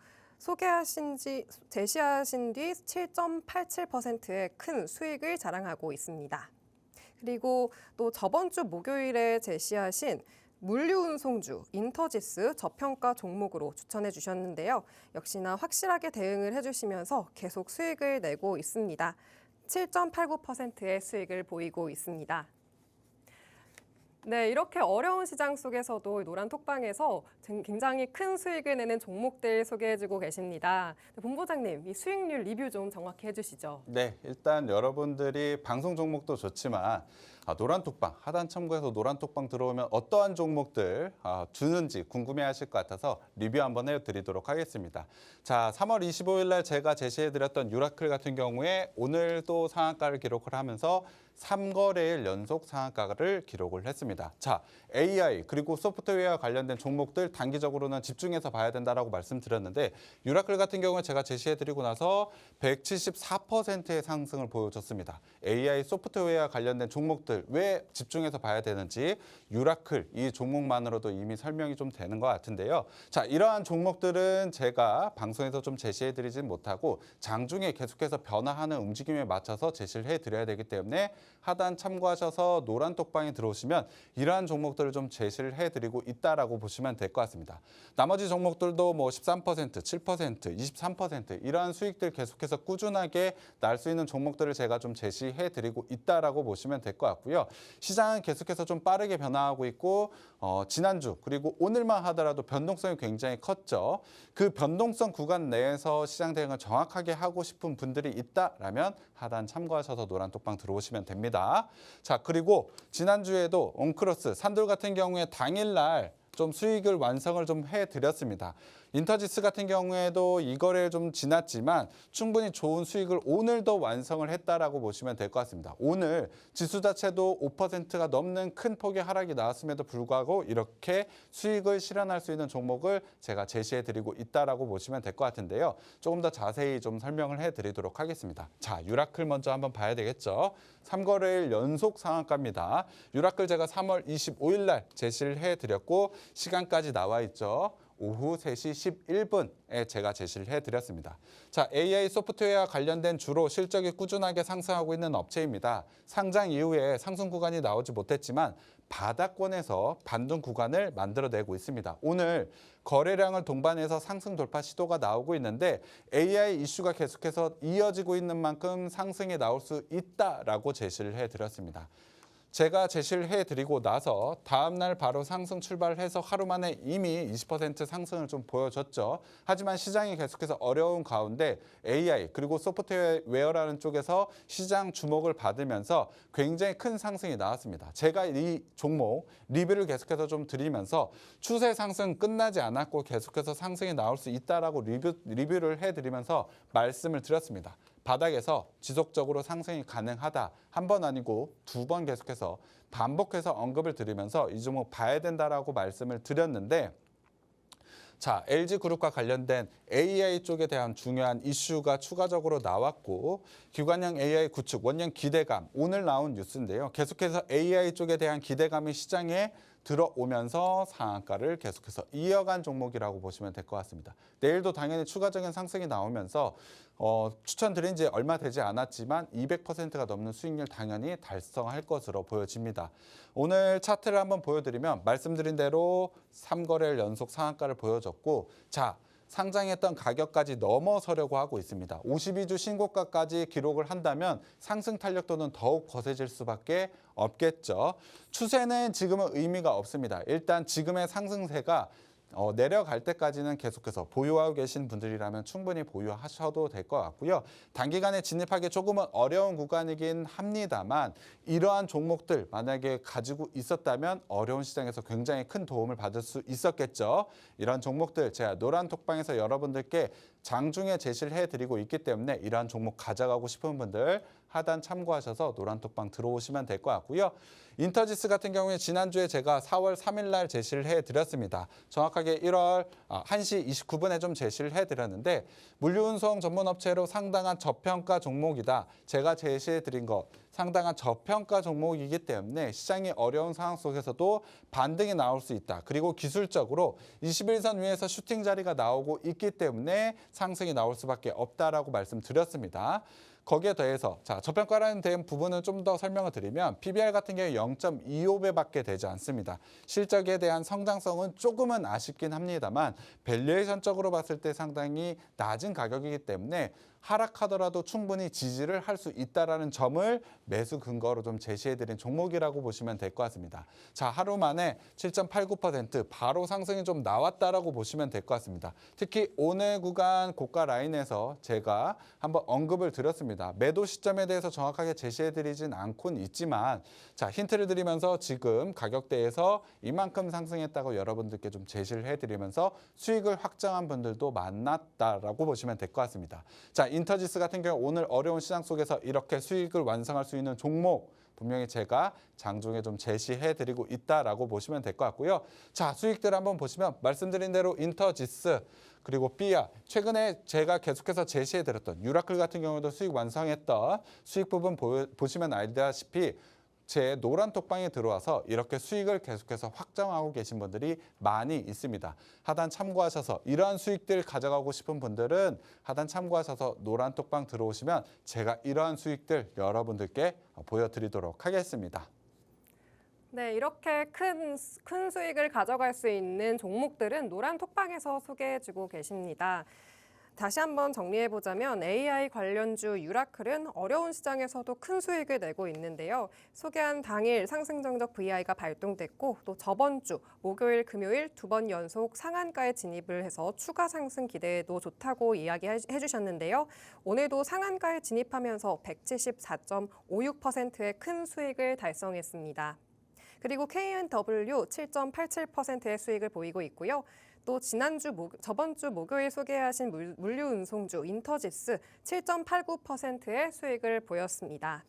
제시하신 뒤 7.87%의 큰 수익을 자랑하고 있습니다. 그리고 또 저번 주 목요일에 제시하신 물류운송주 인터지스 저평가 종목으로 추천해 주셨는데요. 역시나 확실하게 대응을 해주시면서 계속 수익을 내고 있습니다. 7.89%의 수익을 보이고 있습니다. 네, 이렇게 어려운 시장 속에서도 노란 톡방에서 굉장히 큰 수익을 내는 종목들 소개해주고 계십니다. 본부장님, 이 수익률 리뷰 좀 정확히 해주시죠. 네, 일단 여러분들이 방송 종목도 좋지만 노란톡방, 하단 참고해서 노란톡방 들어오면 어떠한 종목들 주는지 궁금해하실 것 같아서 리뷰 한번 해드리도록 하겠습니다. 자, 3월 25일 날 제가 제시해드렸던 유라클 같은 경우에 오늘도 상한가를 기록을 하면서 3거래일 연속 상한가를 기록을 했습니다. 자, AI 그리고 소프트웨어 관련된 종목들 단기적으로는 집중해서 봐야 된다라고 말씀드렸는데 유라클 같은 경우는 제가 제시해드리고 나서 174%의 상승을 보여줬습니다. AI 소프트웨어 관련된 종목들 왜 집중해서 봐야 되는지 유라클 이 종목만으로도 이미 설명이 좀 되는 것 같은데요. 자, 이러한 종목들은 제가 방송에서 좀 제시해드리진 못하고 장중에 계속해서 변화하는 움직임에 맞춰서 제시를 해드려야 되기 때문에 하단 참고하셔서 노란 톡방에 들어오시면 이러한 종목들을 좀 제시를 해드리고 있다라고 보시면 될 것 같습니다. 나머지 종목들도 뭐 13%, 7%, 23% 이러한 수익들 계속해서 꾸준하게 날 수 있는 종목들을 제가 좀 제시해드리고 있다라고 보시면 될 것 같고요. 시장은 계속해서 좀 빠르게 변화하고 있고 지난주 그리고 오늘만 하더라도 변동성이 굉장히 컸죠. 그 변동성 구간 내에서 시장 대응을 정확하게 하고 싶은 분들이 있다라면 하단 참고하셔서 노란 톡방 들어오시면 됩니다. 자, 그리고 지난주에도 온크로스, 산돌 같은 경우에 당일날 좀 수익을 완성을 좀 해드렸습니다. 인터지스 같은 경우에도 이 거래를 좀 지났지만 충분히 좋은 수익을 오늘도 완성을 했다라고 보시면 될 것 같습니다. 오늘 지수 자체도 5%가 넘는 큰 폭의 하락이 나왔음에도 불구하고 이렇게 수익을 실현할 수 있는 종목을 제가 제시해 드리고 있다라고 보시면 될 것 같은데요. 조금 더 자세히 좀 설명을 해 드리도록 하겠습니다. 자, 유라클 먼저 한번 봐야 되겠죠. 3거래일 연속 상한가입니다. 유라클 제가 3월 25일 날 제시를 해 드렸고 시간까지 나와 있죠. 오후 3시 11분에 제가 제시를 해드렸습니다. 자, AI 소프트웨어와 관련된 주로 실적이 꾸준하게 상승하고 있는 업체입니다. 상장 이후에 상승 구간이 나오지 못했지만 바닥권에서 반등 구간을 만들어내고 있습니다. 오늘 거래량을 동반해서 상승 돌파 시도가 나오고 있는데 AI 이슈가 계속해서 이어지고 있는 만큼 상승이 나올 수 있다라고 제시를 해드렸습니다. 제가 제시를 해드리고 나서 다음날 바로 상승 출발을 해서 하루 만에 이미 20% 상승을 좀 보여줬죠. 하지만 시장이 계속해서 어려운 가운데 AI 그리고 소프트웨어라는 쪽에서 시장 주목을 받으면서 굉장히 큰 상승이 나왔습니다. 제가 이 종목 리뷰를 계속해서 좀 드리면서 추세 상승 끝나지 않았고 계속해서 상승이 나올 수 있다라고 리뷰를 해드리면서 말씀을 드렸습니다. 바닥에서 지속적으로 상승이 가능하다. 한 번 아니고 2번 계속해서 반복해서 언급을 드리면서 이 종목 봐야 된다라고 말씀을 드렸는데 자, LG그룹과 관련된 AI 쪽에 대한 중요한 이슈가 추가적으로 나왔고 기관형 AI 구축, 원년 기대감, 오늘 나온 뉴스인데요. 계속해서 AI 쪽에 대한 기대감이 시장에 들어오면서 상한가를 계속해서 이어간 종목이라고 보시면 될 것 같습니다. 내일도 당연히 추가적인 상승이 나오면서 추천드린 지 얼마 되지 않았지만 200%가 넘는 수익률 당연히 달성할 것으로 보여집니다. 오늘 차트를 한번 보여드리면 말씀드린 대로 3거래일 연속 상한가를 보여줬고 자, 상장했던 가격까지 넘어서려고 하고 있습니다. 52주 신고가까지 기록을 한다면 상승 탄력도는 더욱 거세질 수밖에 없겠죠. 추세는 지금은 의미가 없습니다. 일단 지금의 상승세가 내려갈 때까지는 계속해서 보유하고 계신 분들이라면 충분히 보유하셔도 될 것 같고요. 단기간에 진입하기 조금은 어려운 구간이긴 합니다만 이러한 종목들 만약에 가지고 있었다면 어려운 시장에서 굉장히 큰 도움을 받을 수 있었겠죠. 이런 종목들 제가 노란 톡방에서 여러분들께 장중에 제시를 해드리고 있기 때문에 이러한 종목 가져가고 싶은 분들 하단 참고하셔서 노란 톡방 들어오시면 될 것 같고요. 인터지스 같은 경우에 지난주에 제가 4월 3일 날 제시를 해드렸습니다. 정확하게 1시 29분에 좀 제시를 해드렸는데 물류운송 전문업체로 상당한 저평가 종목이다. 제가 제시해드린 것 상당한 저평가 종목이기 때문에 시장이 어려운 상황 속에서도 반등이 나올 수 있다. 그리고 기술적으로 21선 위에서 슈팅 자리가 나오고 있기 때문에 상승이 나올 수밖에 없다라고 말씀드렸습니다. 거기에 더해서 자, 저평가라는 대한 부분을 좀 더 설명을 드리면 PBR 같은 경우에 0.25배밖에 되지 않습니다. 실적에 대한 성장성은 조금은 아쉽긴 합니다만 밸류에이션적으로 봤을 때 상당히 낮은 가격이기 때문에 하락하더라도 충분히 지지를 할 수 있다는 점을 매수 근거로 좀 제시해드린 종목이라고 보시면 될 것 같습니다. 자, 하루 만에 7.89% 바로 상승이 좀 나왔다라고 보시면 될 것 같습니다. 특히 오늘 구간 고가 라인에서 제가 한번 언급을 드렸습니다. 매도 시점에 대해서 정확하게 제시해드리진 않고는 있지만 자, 힌트를 드리면서 지금 가격대에서 이만큼 상승했다고 여러분들께 좀 제시를 해드리면서 수익을 확정한 분들도 많았다라고 보시면 될 것 같습니다. 자, 인터지스 같은 경우 오늘 어려운 시장 속에서 이렇게 수익을 완성할 수 있는 종목 분명히 제가 장중에 좀 제시해드리고 있다라고 보시면 될 것 같고요. 자, 수익들 한번 보시면 말씀드린 대로 인터지스 그리고 삐아 최근에 제가 계속해서 제시해드렸던 유라클 같은 경우도 수익 완성했던 수익 부분 보시면 알다시피 제 노란 톡방에 들어와서 이렇게 수익을 계속해서 확정하고 계신 분들이 많이 있습니다. 하단 참고하셔서 이러한 수익들 가져가고 싶은 분들은 하단 참고하셔서 노란 톡방 들어오시면 제가 이러한 수익들 여러분들께 보여드리도록 하겠습니다. 네, 이렇게 큰 수익을 가져갈 수 있는 종목들은 노란 톡방에서 소개해주고 계십니다. 다시 한번 정리해보자면 AI 관련주 유라클은 어려운 시장에서도 큰 수익을 내고 있는데요. 소개한 당일 상승 정적 VI가 발동됐고 또 저번 주 목요일, 금요일 2번 연속 상한가에 진입을 해서 추가 상승 기대에도 좋다고 이야기해 주셨는데요. 오늘도 상한가에 진입하면서 174.56%의 큰 수익을 달성했습니다. 그리고 KNW 7.87%의 수익을 보이고 있고요. 또 저번 주 목요일 소개하신 물류 운송주 인터지스 7.89%의 수익을 보였습니다.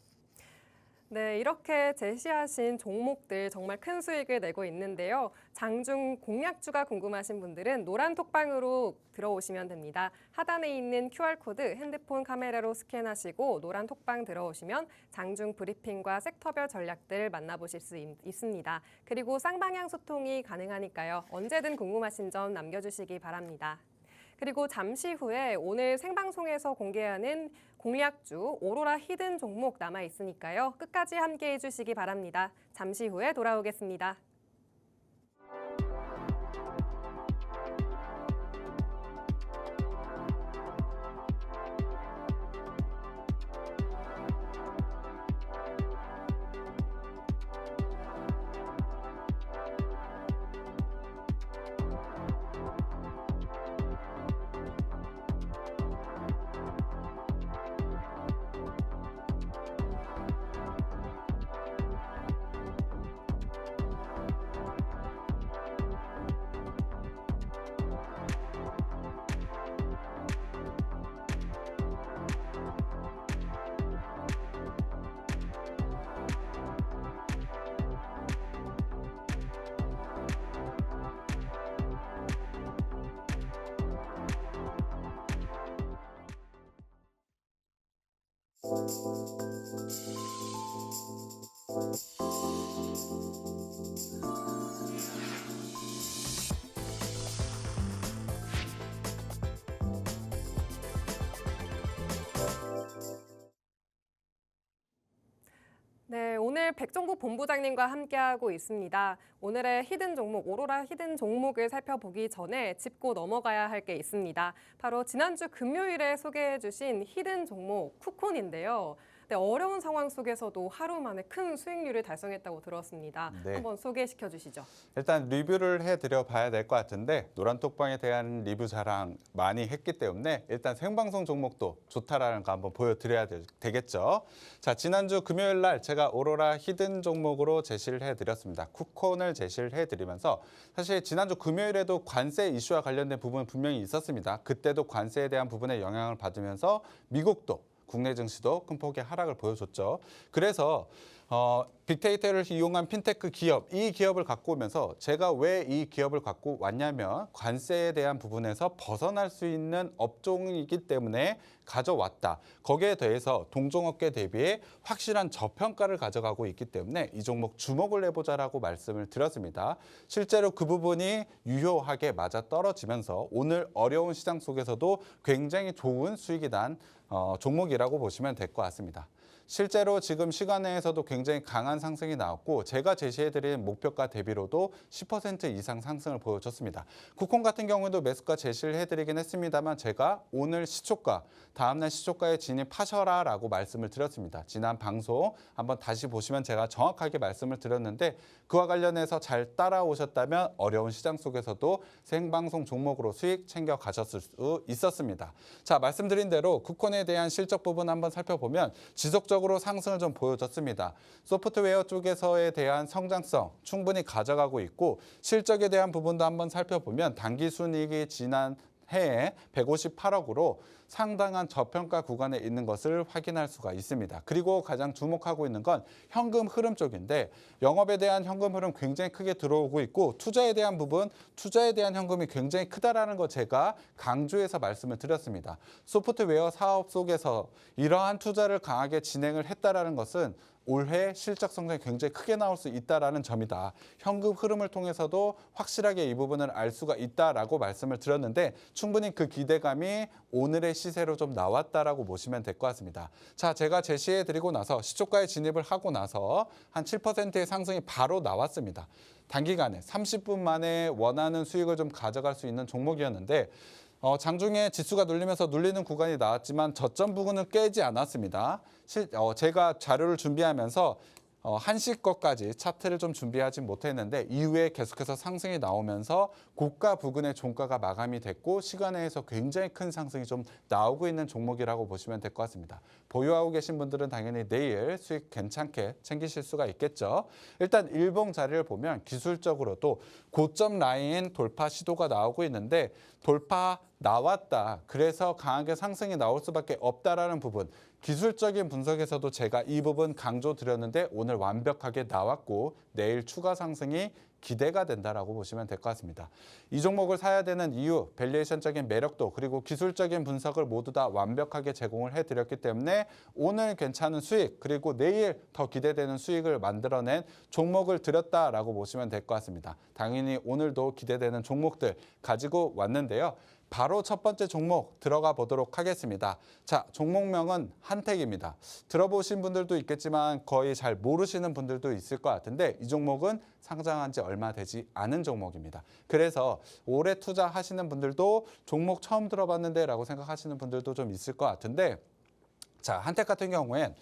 네, 이렇게 제시하신 종목들 정말 큰 수익을 내고 있는데요. 장중 공략주가 궁금하신 분들은 노란 톡방으로 들어오시면 됩니다. 하단에 있는 QR코드 핸드폰 카메라로 스캔하시고 노란 톡방 들어오시면 장중 브리핑과 섹터별 전략들 만나보실 수 있습니다. 그리고 쌍방향 소통이 가능하니까요. 언제든 궁금하신 점 남겨주시기 바랍니다. 그리고 잠시 후에 오늘 생방송에서 공개하는 공략주 오로라 히든 종목 남아 있으니까요. 끝까지 함께해 주시기 바랍니다. 잠시 후에 돌아오겠습니다. 네, 오늘 백종국 본부장님과 함께하고 있습니다. 오늘의 히든 종목, 오로라 히든 종목을 살펴보기 전에 짚고 넘어가야 할 게 있습니다. 바로 지난주 금요일에 소개해 주신 히든 종목 쿠콘인데요. 네, 어려운 상황 속에서도 하루 만에 큰 수익률을 달성했다고 들었습니다. 네. 한번 소개시켜 주시죠. 일단 리뷰를 해드려 봐야 될 것 같은데 노란톡방에 대한 리뷰 자랑 많이 했기 때문에 일단 생방송 종목도 좋다라는 거 한번 보여드려야 되겠죠. 자, 지난주 금요일 날 제가 오로라 히든 종목으로 제시를 해드렸습니다. 쿠콘을 제시를 해드리면서 사실 지난주 금요일에도 관세 이슈와 관련된 부분은 분명히 있었습니다. 그때도 관세에 대한 부분에 영향을 받으면서 미국도 국내 증시도 큰 폭의 하락을 보여줬죠. 그래서 빅데이터를 이용한 핀테크 기업, 이 기업을 갖고 오면서 제가 왜 이 기업을 갖고 왔냐면 관세에 대한 부분에서 벗어날 수 있는 업종이기 때문에 가져왔다. 거기에 대해서 동종업계 대비해 확실한 저평가를 가져가고 있기 때문에 이 종목 주목을 해보자라고 말씀을 드렸습니다. 실제로 그 부분이 유효하게 맞아떨어지면서 오늘 어려운 시장 속에서도 굉장히 좋은 수익이 난 종목이라고 보시면 될 것 같습니다. 실제로 지금 시간 내에서도 굉장히 강한 상승이 나왔고 제가 제시해드린 목표가 대비로도 10% 이상 상승을 보여줬습니다. 쿠콘 같은 경우에도 매수가 제시를 해드리긴 했습니다만 제가 오늘 시초가, 다음날 시초가에 진입하셔라라고 말씀을 드렸습니다. 지난 방송 한번 다시 보시면 제가 정확하게 말씀을 드렸는데 그와 관련해서 잘 따라오셨다면 어려운 시장 속에서도 생방송 종목으로 수익 챙겨 가셨을 수 있었습니다. 자, 말씀드린 대로 쿠콘에 대한 실적 부분 한번 살펴보면 지속적으로 상승을 좀 보여줬습니다. 소프트웨어 쪽에서에 대한 성장성 충분히 가져가고 있고 실적에 대한 부분도 한번 살펴보면 당기순이익이 지난 해에 158억으로 상당한 저평가 구간에 있는 것을 확인할 수가 있습니다. 그리고 가장 주목하고 있는 건 현금 흐름 쪽인데 영업에 대한 현금 흐름 굉장히 크게 들어오고 있고 투자에 대한 부분, 투자에 대한 현금이 굉장히 크다라는 거 제가 강조해서 말씀을 드렸습니다. 소프트웨어 사업 속에서 이러한 투자를 강하게 진행을 했다라는 것은 올해 실적 성장이 굉장히 크게 나올 수 있다라는 점이다. 현금 흐름을 통해서도 확실하게 이 부분을 알 수가 있다라고 말씀을 드렸는데 충분히 그 기대감이 오늘의 시세로 좀 나왔다라고 보시면 될 것 같습니다. 자, 제가 제시해드리고 나서 시초가에 진입을 하고 나서 한 7%의 상승이 바로 나왔습니다. 단기간에 30분 만에 원하는 수익을 좀 가져갈 수 있는 종목이었는데 장중에 지수가 눌리면서 눌리는 구간이 나왔지만 저점 부근을 깨지 않았습니다. 제가 자료를 준비하면서 한시 것까지 차트를 좀 준비하지 못했는데 이후에 계속해서 상승이 나오면서 고가 부근의 종가가 마감이 됐고 시간에서 굉장히 큰 상승이 좀 나오고 있는 종목이라고 보시면 될 것 같습니다. 보유하고 계신 분들은 당연히 내일 수익 괜찮게 챙기실 수가 있겠죠. 일단 일봉 자리를 보면 기술적으로도 고점 라인 돌파 시도가 나오고 있는데 돌파 나왔다. 그래서 강하게 상승이 나올 수밖에 없다라는 부분. 기술적인 분석에서도 제가 이 부분 강조드렸는데 오늘 완벽하게 나왔고 내일 추가 상승이 기대가 된다라고 보시면 될 것 같습니다. 이 종목을 사야 되는 이유, 밸류에이션적인 매력도 그리고 기술적인 분석을 모두 다 완벽하게 제공을 해드렸기 때문에 오늘 괜찮은 수익 그리고 내일 더 기대되는 수익을 만들어낸 종목을 드렸다라고 보시면 될 것 같습니다. 당연히 오늘도 기대되는 종목들 가지고 왔는데요. 바로 첫 번째 종목 들어가 보도록 하겠습니다. 자, 종목명은 한택입니다. 들어보신 분들도 있겠지만 거의 잘 모르시는 분들도 있을 것 같은데 이 종목은 상장한 지 얼마 되지 않은 종목입니다. 그래서 올해 투자하시는 분들도 종목 처음 들어봤는데 라고 생각하시는 분들도 좀 있을 것 같은데 자, 한택 같은 경우엔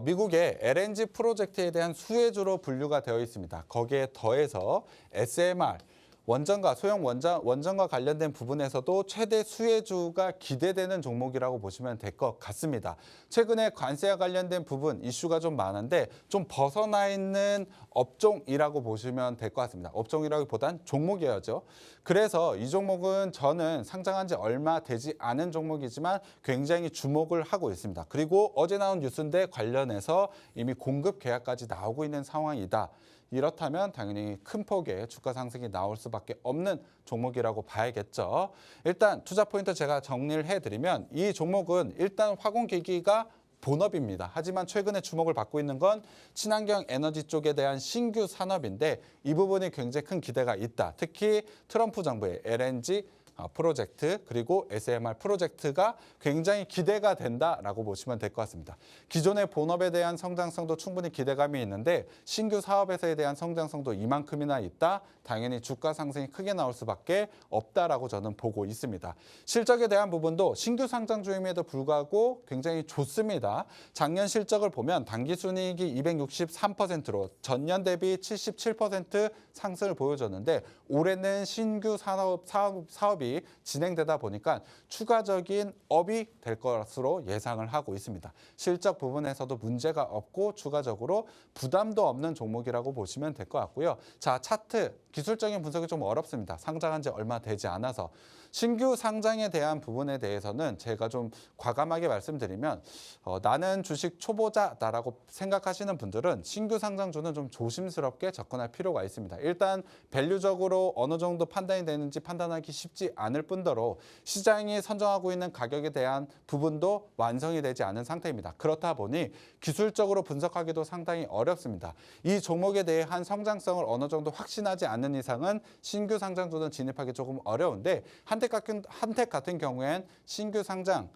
미국의 LNG 프로젝트에 대한 수혜주로 분류가 되어 있습니다. 거기에 더해서 SMR, 원전과 소형 원전과 관련된 부분에서도 최대 수혜주가 기대되는 종목이라고 보시면 될 것 같습니다. 최근에 관세와 관련된 부분 이슈가 좀 많은데 좀 벗어나 있는 업종이라고 보시면 될 것 같습니다. 업종이라기보단 종목이어야죠. 그래서 이 종목은 저는 상장한 지 얼마 되지 않은 종목이지만 굉장히 주목을 하고 있습니다. 그리고 어제 나온 뉴스인데 관련해서 이미 공급 계약까지 나오고 있는 상황이다. 이렇다면 당연히 큰 폭의 주가 상승이 나올 수밖에 없는 종목이라고 봐야겠죠. 일단 투자 포인트 제가 정리를 해드리면 이 종목은 일단 화공기기가 본업입니다. 하지만 최근에 주목을 받고 있는 건 친환경 에너지 쪽에 대한 신규 산업인데 이 부분이 굉장히 큰 기대가 있다. 특히 트럼프 정부의 LNG 프로젝트 그리고 SMR 프로젝트가 굉장히 기대가 된다라고 보시면 될 것 같습니다. 기존의 본업에 대한 성장성도 충분히 기대감이 있는데 신규 사업에서에 대한 성장성도 이만큼이나 있다. 당연히 주가 상승이 크게 나올 수밖에 없다라고 저는 보고 있습니다. 실적에 대한 부분도 신규 상장주임에도 불구하고 굉장히 좋습니다. 작년 실적을 보면 당기순이익이 263%로 전년 대비 77% 상승을 보여줬는데 올해는 신규 사업이 진행되다 보니까 추가적인 업이 될 것으로 예상을 하고 있습니다. 실적 부분에서도 문제가 없고 추가적으로 부담도 없는 종목이라고 보시면 될 것 같고요. 자, 차트 기술적인 분석이 좀 어렵습니다. 상장한 지 얼마 되지 않아서. 신규 상장에 대한 부분에 대해서는 제가 좀 과감하게 말씀드리면 나는 주식 초보자다라고 생각하시는 분들은 신규 상장주는 좀 조심스럽게 접근할 필요가 있습니다. 일단 밸류적으로 어느 정도 판단이 되는지 판단하기 쉽지 않을 뿐더러 시장이 선정하고 있는 가격에 대한 부분도 완성이 되지 않은 상태입니다. 그렇다 보니 기술적으로 분석하기도 상당히 어렵습니다. 이 종목에 대한 성장성을 어느 정도 확신하지 않는 이상은 신규 상장주는 진입하기 조금 어려운데 한택 같은 경우엔 신규 상장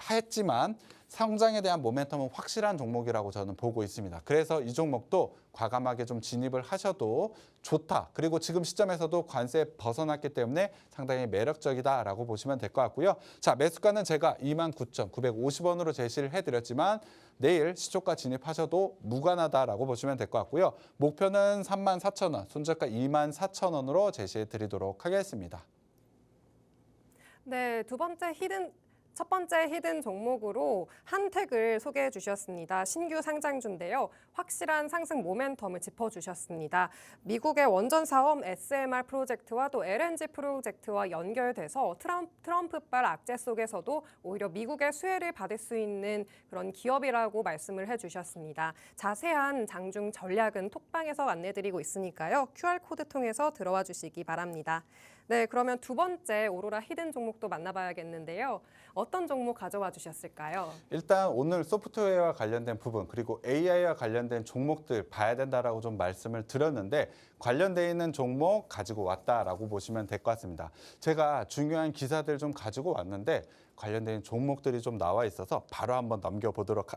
했지만 성장에 대한 모멘텀은 확실한 종목이라고 저는 보고 있습니다. 그래서 이 종목도 과감하게 좀 진입을 하셔도 좋다. 그리고 지금 시점에서도 관세 벗어났기 때문에 상당히 매력적이다라고 보시면 될 것 같고요. 자, 매수가는 제가 29,950원으로 제시를 해드렸지만 내일 시초가 진입하셔도 무관하다라고 보시면 될 것 같고요. 목표는 34,000원, 손절가 24,000원으로 제시해 드리도록 하겠습니다. 네, 첫 번째 히든 종목으로 한택을 소개해 주셨습니다. 신규 상장주인데요. 확실한 상승 모멘텀을 짚어주셨습니다. 미국의 원전 사업 SMR 프로젝트와 또 LNG 프로젝트와 연결돼서 트럼프발 악재 속에서도 오히려 미국의 수혜를 받을 수 있는 그런 기업이라고 말씀을 해주셨습니다. 자세한 장중 전략은 톡방에서 안내드리고 있으니까요. QR코드 통해서 들어와 주시기 바랍니다. 네, 그러면 두 번째 오로라 히든 종목도 만나봐야겠는데요. 어떤 종목 가져와 주셨을까요? 일단 오늘 소프트웨어와 관련된 부분 그리고 AI와 관련된 종목들 봐야 된다라고 좀 말씀을 드렸는데 관련돼 있는 종목 가지고 왔다라고 보시면 될 것 같습니다. 제가 중요한 기사들 좀 가지고 왔는데 관련된 종목들이 좀 나와 있어서 바로 한번 넘겨보도록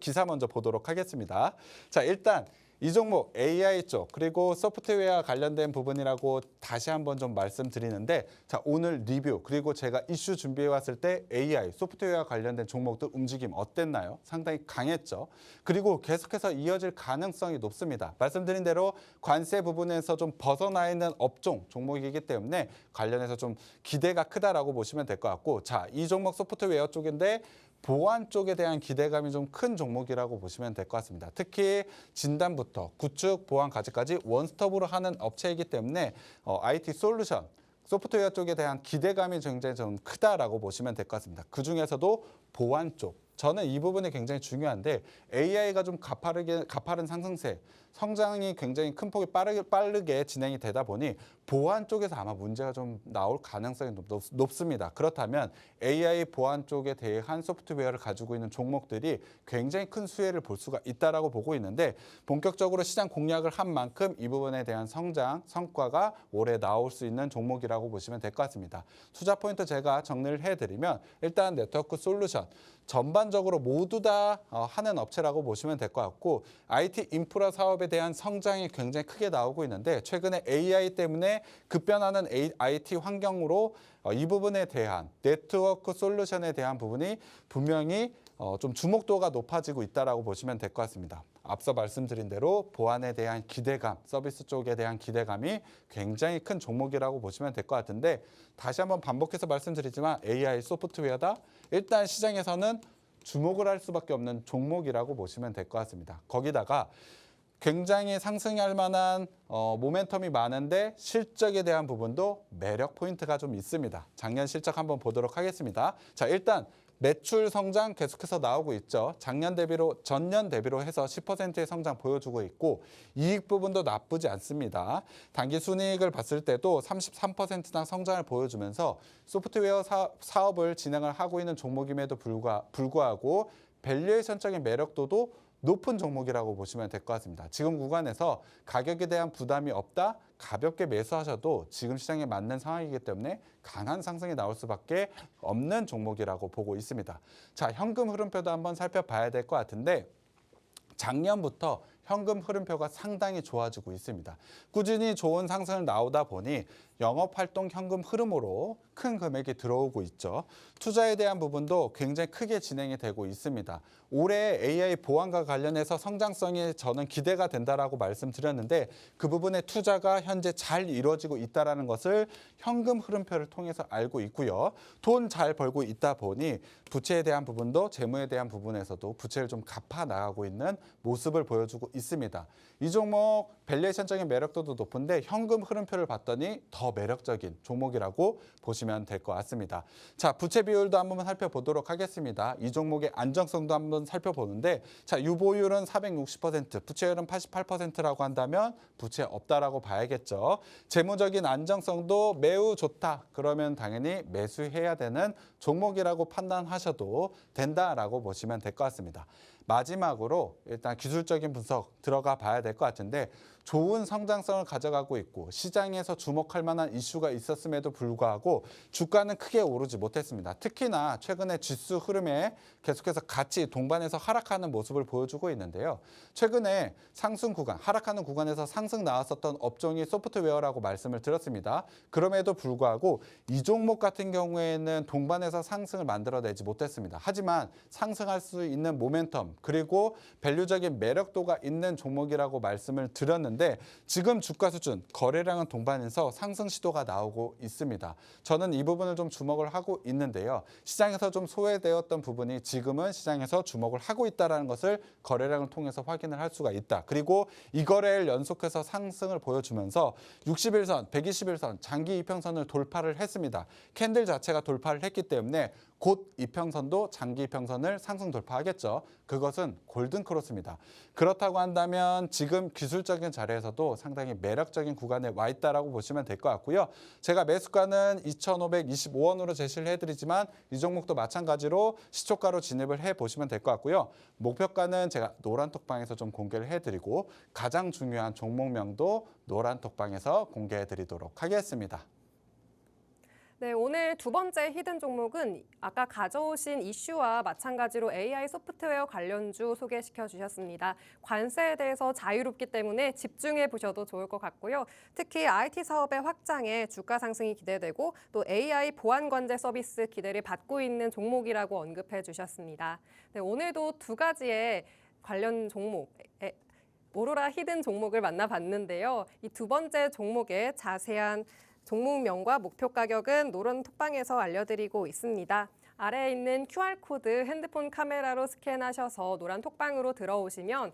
기사 먼저 보도록 하겠습니다. 자, 일단 이 종목 AI 쪽 그리고 소프트웨어 관련된 부분이라고 다시 한번 좀 말씀드리는데 자 오늘 리뷰 그리고 제가 이슈 준비해 왔을 때 AI 소프트웨어 관련된 종목들 움직임 어땠나요? 상당히 강했죠. 그리고 계속해서 이어질 가능성이 높습니다. 말씀드린 대로 관세 부분에서 좀 벗어나 있는 업종 종목이기 때문에 관련해서 좀 기대가 크다라고 보시면 될 것 같고 자 이 종목 소프트웨어 쪽인데 보안 쪽에 대한 기대감이 좀 큰 종목이라고 보시면 될 것 같습니다. 특히 진단부터 구축, 보안까지까지 원스톱으로 하는 업체이기 때문에 IT 솔루션, 소프트웨어 쪽에 대한 기대감이 굉장히 좀 크다라고 보시면 될 것 같습니다. 그중에서도 보안 쪽. 저는 이 부분이 굉장히 중요한데 AI가 좀 가파른 상승세, 성장이 굉장히 큰 폭이 빠르게 진행이 되다 보니 보안 쪽에서 아마 문제가 좀 나올 가능성이 높습니다. 그렇다면 AI 보안 쪽에 대한 소프트웨어를 가지고 있는 종목들이 굉장히 큰 수혜를 볼 수가 있다라고 보고 있는데 본격적으로 시장 공략을 한 만큼 이 부분에 대한 성장, 성과가 올해 나올 수 있는 종목이라고 보시면 될 것 같습니다. 투자 포인트 제가 정리를 해드리면 일단 네트워크 솔루션, 전반적으로 모두 다 하는 업체라고 보시면 될 것 같고 IT 인프라 사업에 대한 성장이 굉장히 크게 나오고 있는데 최근에 AI 때문에 급변하는 IT 환경으로 이 부분에 대한 네트워크 솔루션에 대한 부분이 분명히 좀 주목도가 높아지고 있다라고 보시면 될 것 같습니다. 앞서 말씀드린 대로 보안에 대한 기대감, 서비스 쪽에 대한 기대감이 굉장히 큰 종목이라고 보시면 될 것 같은데 다시 한번 반복해서 말씀드리지만 AI 소프트웨어다. 일단 시장에서는 주목을 할 수밖에 없는 종목이라고 보시면 될 것 같습니다. 거기다가 굉장히 상승할 만한 모멘텀이 많은데 실적에 대한 부분도 매력 포인트가 좀 있습니다. 작년 실적 한번 보도록 하겠습니다. 자, 일단 매출 성장 계속해서 나오고 있죠. 전년 대비로 해서 10%의 성장 보여주고 있고 이익 부분도 나쁘지 않습니다. 단기 순이익을 봤을 때도 33%나 성장을 보여주면서 소프트웨어 사업을 진행을 하고 있는 종목임에도 불구하고 밸류에이션적인 매력도도 높은 종목이라고 보시면 될 것 같습니다. 지금 구간에서 가격에 대한 부담이 없다, 가볍게 매수하셔도 지금 시장에 맞는 상황이기 때문에 강한 상승이 나올 수밖에 없는 종목이라고 보고 있습니다. 자, 현금 흐름표도 한번 살펴봐야 될 것 같은데 작년부터 현금 흐름표가 상당히 좋아지고 있습니다. 꾸준히 좋은 상승을 나오다 보니 영업활동 현금 흐름으로 큰 금액이 들어오고 있죠. 투자에 대한 부분도 굉장히 크게 진행이 되고 있습니다. 올해 AI 보안과 관련해서 성장성이 저는 기대가 된다라고 말씀드렸는데 그 부분의 투자가 현재 잘 이루어지고 있다는 것을 현금 흐름표를 통해서 알고 있고요. 돈 잘 벌고 있다 보니 부채에 대한 부분도 재무에 대한 부분에서도 부채를 좀 갚아 나가고 있는 모습을 보여주고 있습니다. 이 종목 밸류에이션적인 매력도도 높은데 현금 흐름표를 봤더니 더 매력적인 종목이라고 보시면 될 것 같습니다. 자, 부채 비율도 한번 살펴보도록 하겠습니다. 이 종목의 안정성도 한번 살펴보는데 자, 유보율은 460%, 부채율은 88%라고 한다면 부채 없다라고 봐야겠죠. 재무적인 안정성도 매우 좋다. 그러면 당연히 매수해야 되는 종목이라고 판단하셔도 된다라고 보시면 될 것 같습니다. 마지막으로 일단 기술적인 분석 들어가 봐야 될 것 같은데 좋은 성장성을 가져가고 있고 시장에서 주목할 만한 이슈가 있었음에도 불구하고 주가는 크게 오르지 못했습니다. 특히나 최근에 지수 흐름에 계속해서 같이 동반해서 하락하는 모습을 보여주고 있는데요. 최근에 상승 구간, 하락하는 구간에서 상승 나왔었던 업종이 소프트웨어라고 말씀을 드렸습니다. 그럼에도 불구하고 이 종목 같은 경우에는 동반해서 상승을 만들어내지 못했습니다. 하지만 상승할 수 있는 모멘텀 그리고 밸류적인 매력도가 있는 종목이라고 말씀을 드렸는데 지금 주가 수준, 거래량은 동반해서 상승 시도가 나오고 있습니다. 저는 이 부분을 좀 주목을 하고 있는데요. 시장에서 좀 소외되었던 부분이 지금은 시장에서 주목을 하고 있다는 것을 거래량을 통해서 확인을 할 수가 있다. 그리고 이 거래일 연속해서 상승을 보여주면서 60일선, 120일선, 장기 이평선을 돌파를 했습니다. 캔들 자체가 돌파를 했기 때문에 곧 이평선도 장기 이평선을 상승 돌파하겠죠. 그것은 골든크로스입니다. 그렇다고 한다면 지금 기술적인 자리에서도 상당히 매력적인 구간에 와 있다라고 보시면 될 것 같고요. 제가 매수가는 2,525원으로 제시를 해드리지만 이 종목도 마찬가지로 시초가로 진입을 해보시면 될 것 같고요. 목표가는 제가 노란톡방에서 좀 공개를 해드리고 가장 중요한 종목명도 노란톡방에서 공개해드리도록 하겠습니다. 네, 오늘 두 번째 히든 종목은 아까 가져오신 이슈와 마찬가지로 AI 소프트웨어 관련주 소개시켜 주셨습니다. 관세에 대해서 자유롭기 때문에 집중해 보셔도 좋을 것 같고요. 특히 IT 사업의 확장에 주가 상승이 기대되고 또 AI 보안 관제 서비스 기대를 받고 있는 종목이라고 언급해 주셨습니다. 네, 오늘도 두 가지의 관련 종목, 오로라 히든 종목을 만나봤는데요. 이 두 번째 종목의 자세한 종목명과 목표 가격은 노론 톡방에서 알려드리고 있습니다. 아래에 있는 QR코드 핸드폰 카메라로 스캔하셔서 노란 톡방으로 들어오시면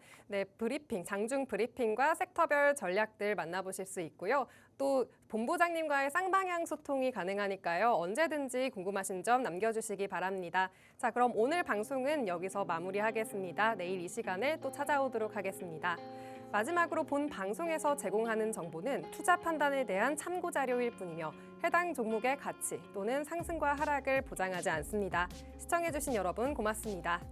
브리핑, 장중 브리핑과 섹터별 전략들 만나보실 수 있고요. 또 본부장님과의 쌍방향 소통이 가능하니까요. 언제든지 궁금하신 점 남겨주시기 바랍니다. 자, 그럼 오늘 방송은 여기서 마무리하겠습니다. 내일 이 시간에 또 찾아오도록 하겠습니다. 마지막으로 본 방송에서 제공하는 정보는 투자 판단에 대한 참고 자료일 뿐이며 해당 종목의 가치 또는 상승과 하락을 보장하지 않습니다. 시청해주신 여러분 고맙습니다.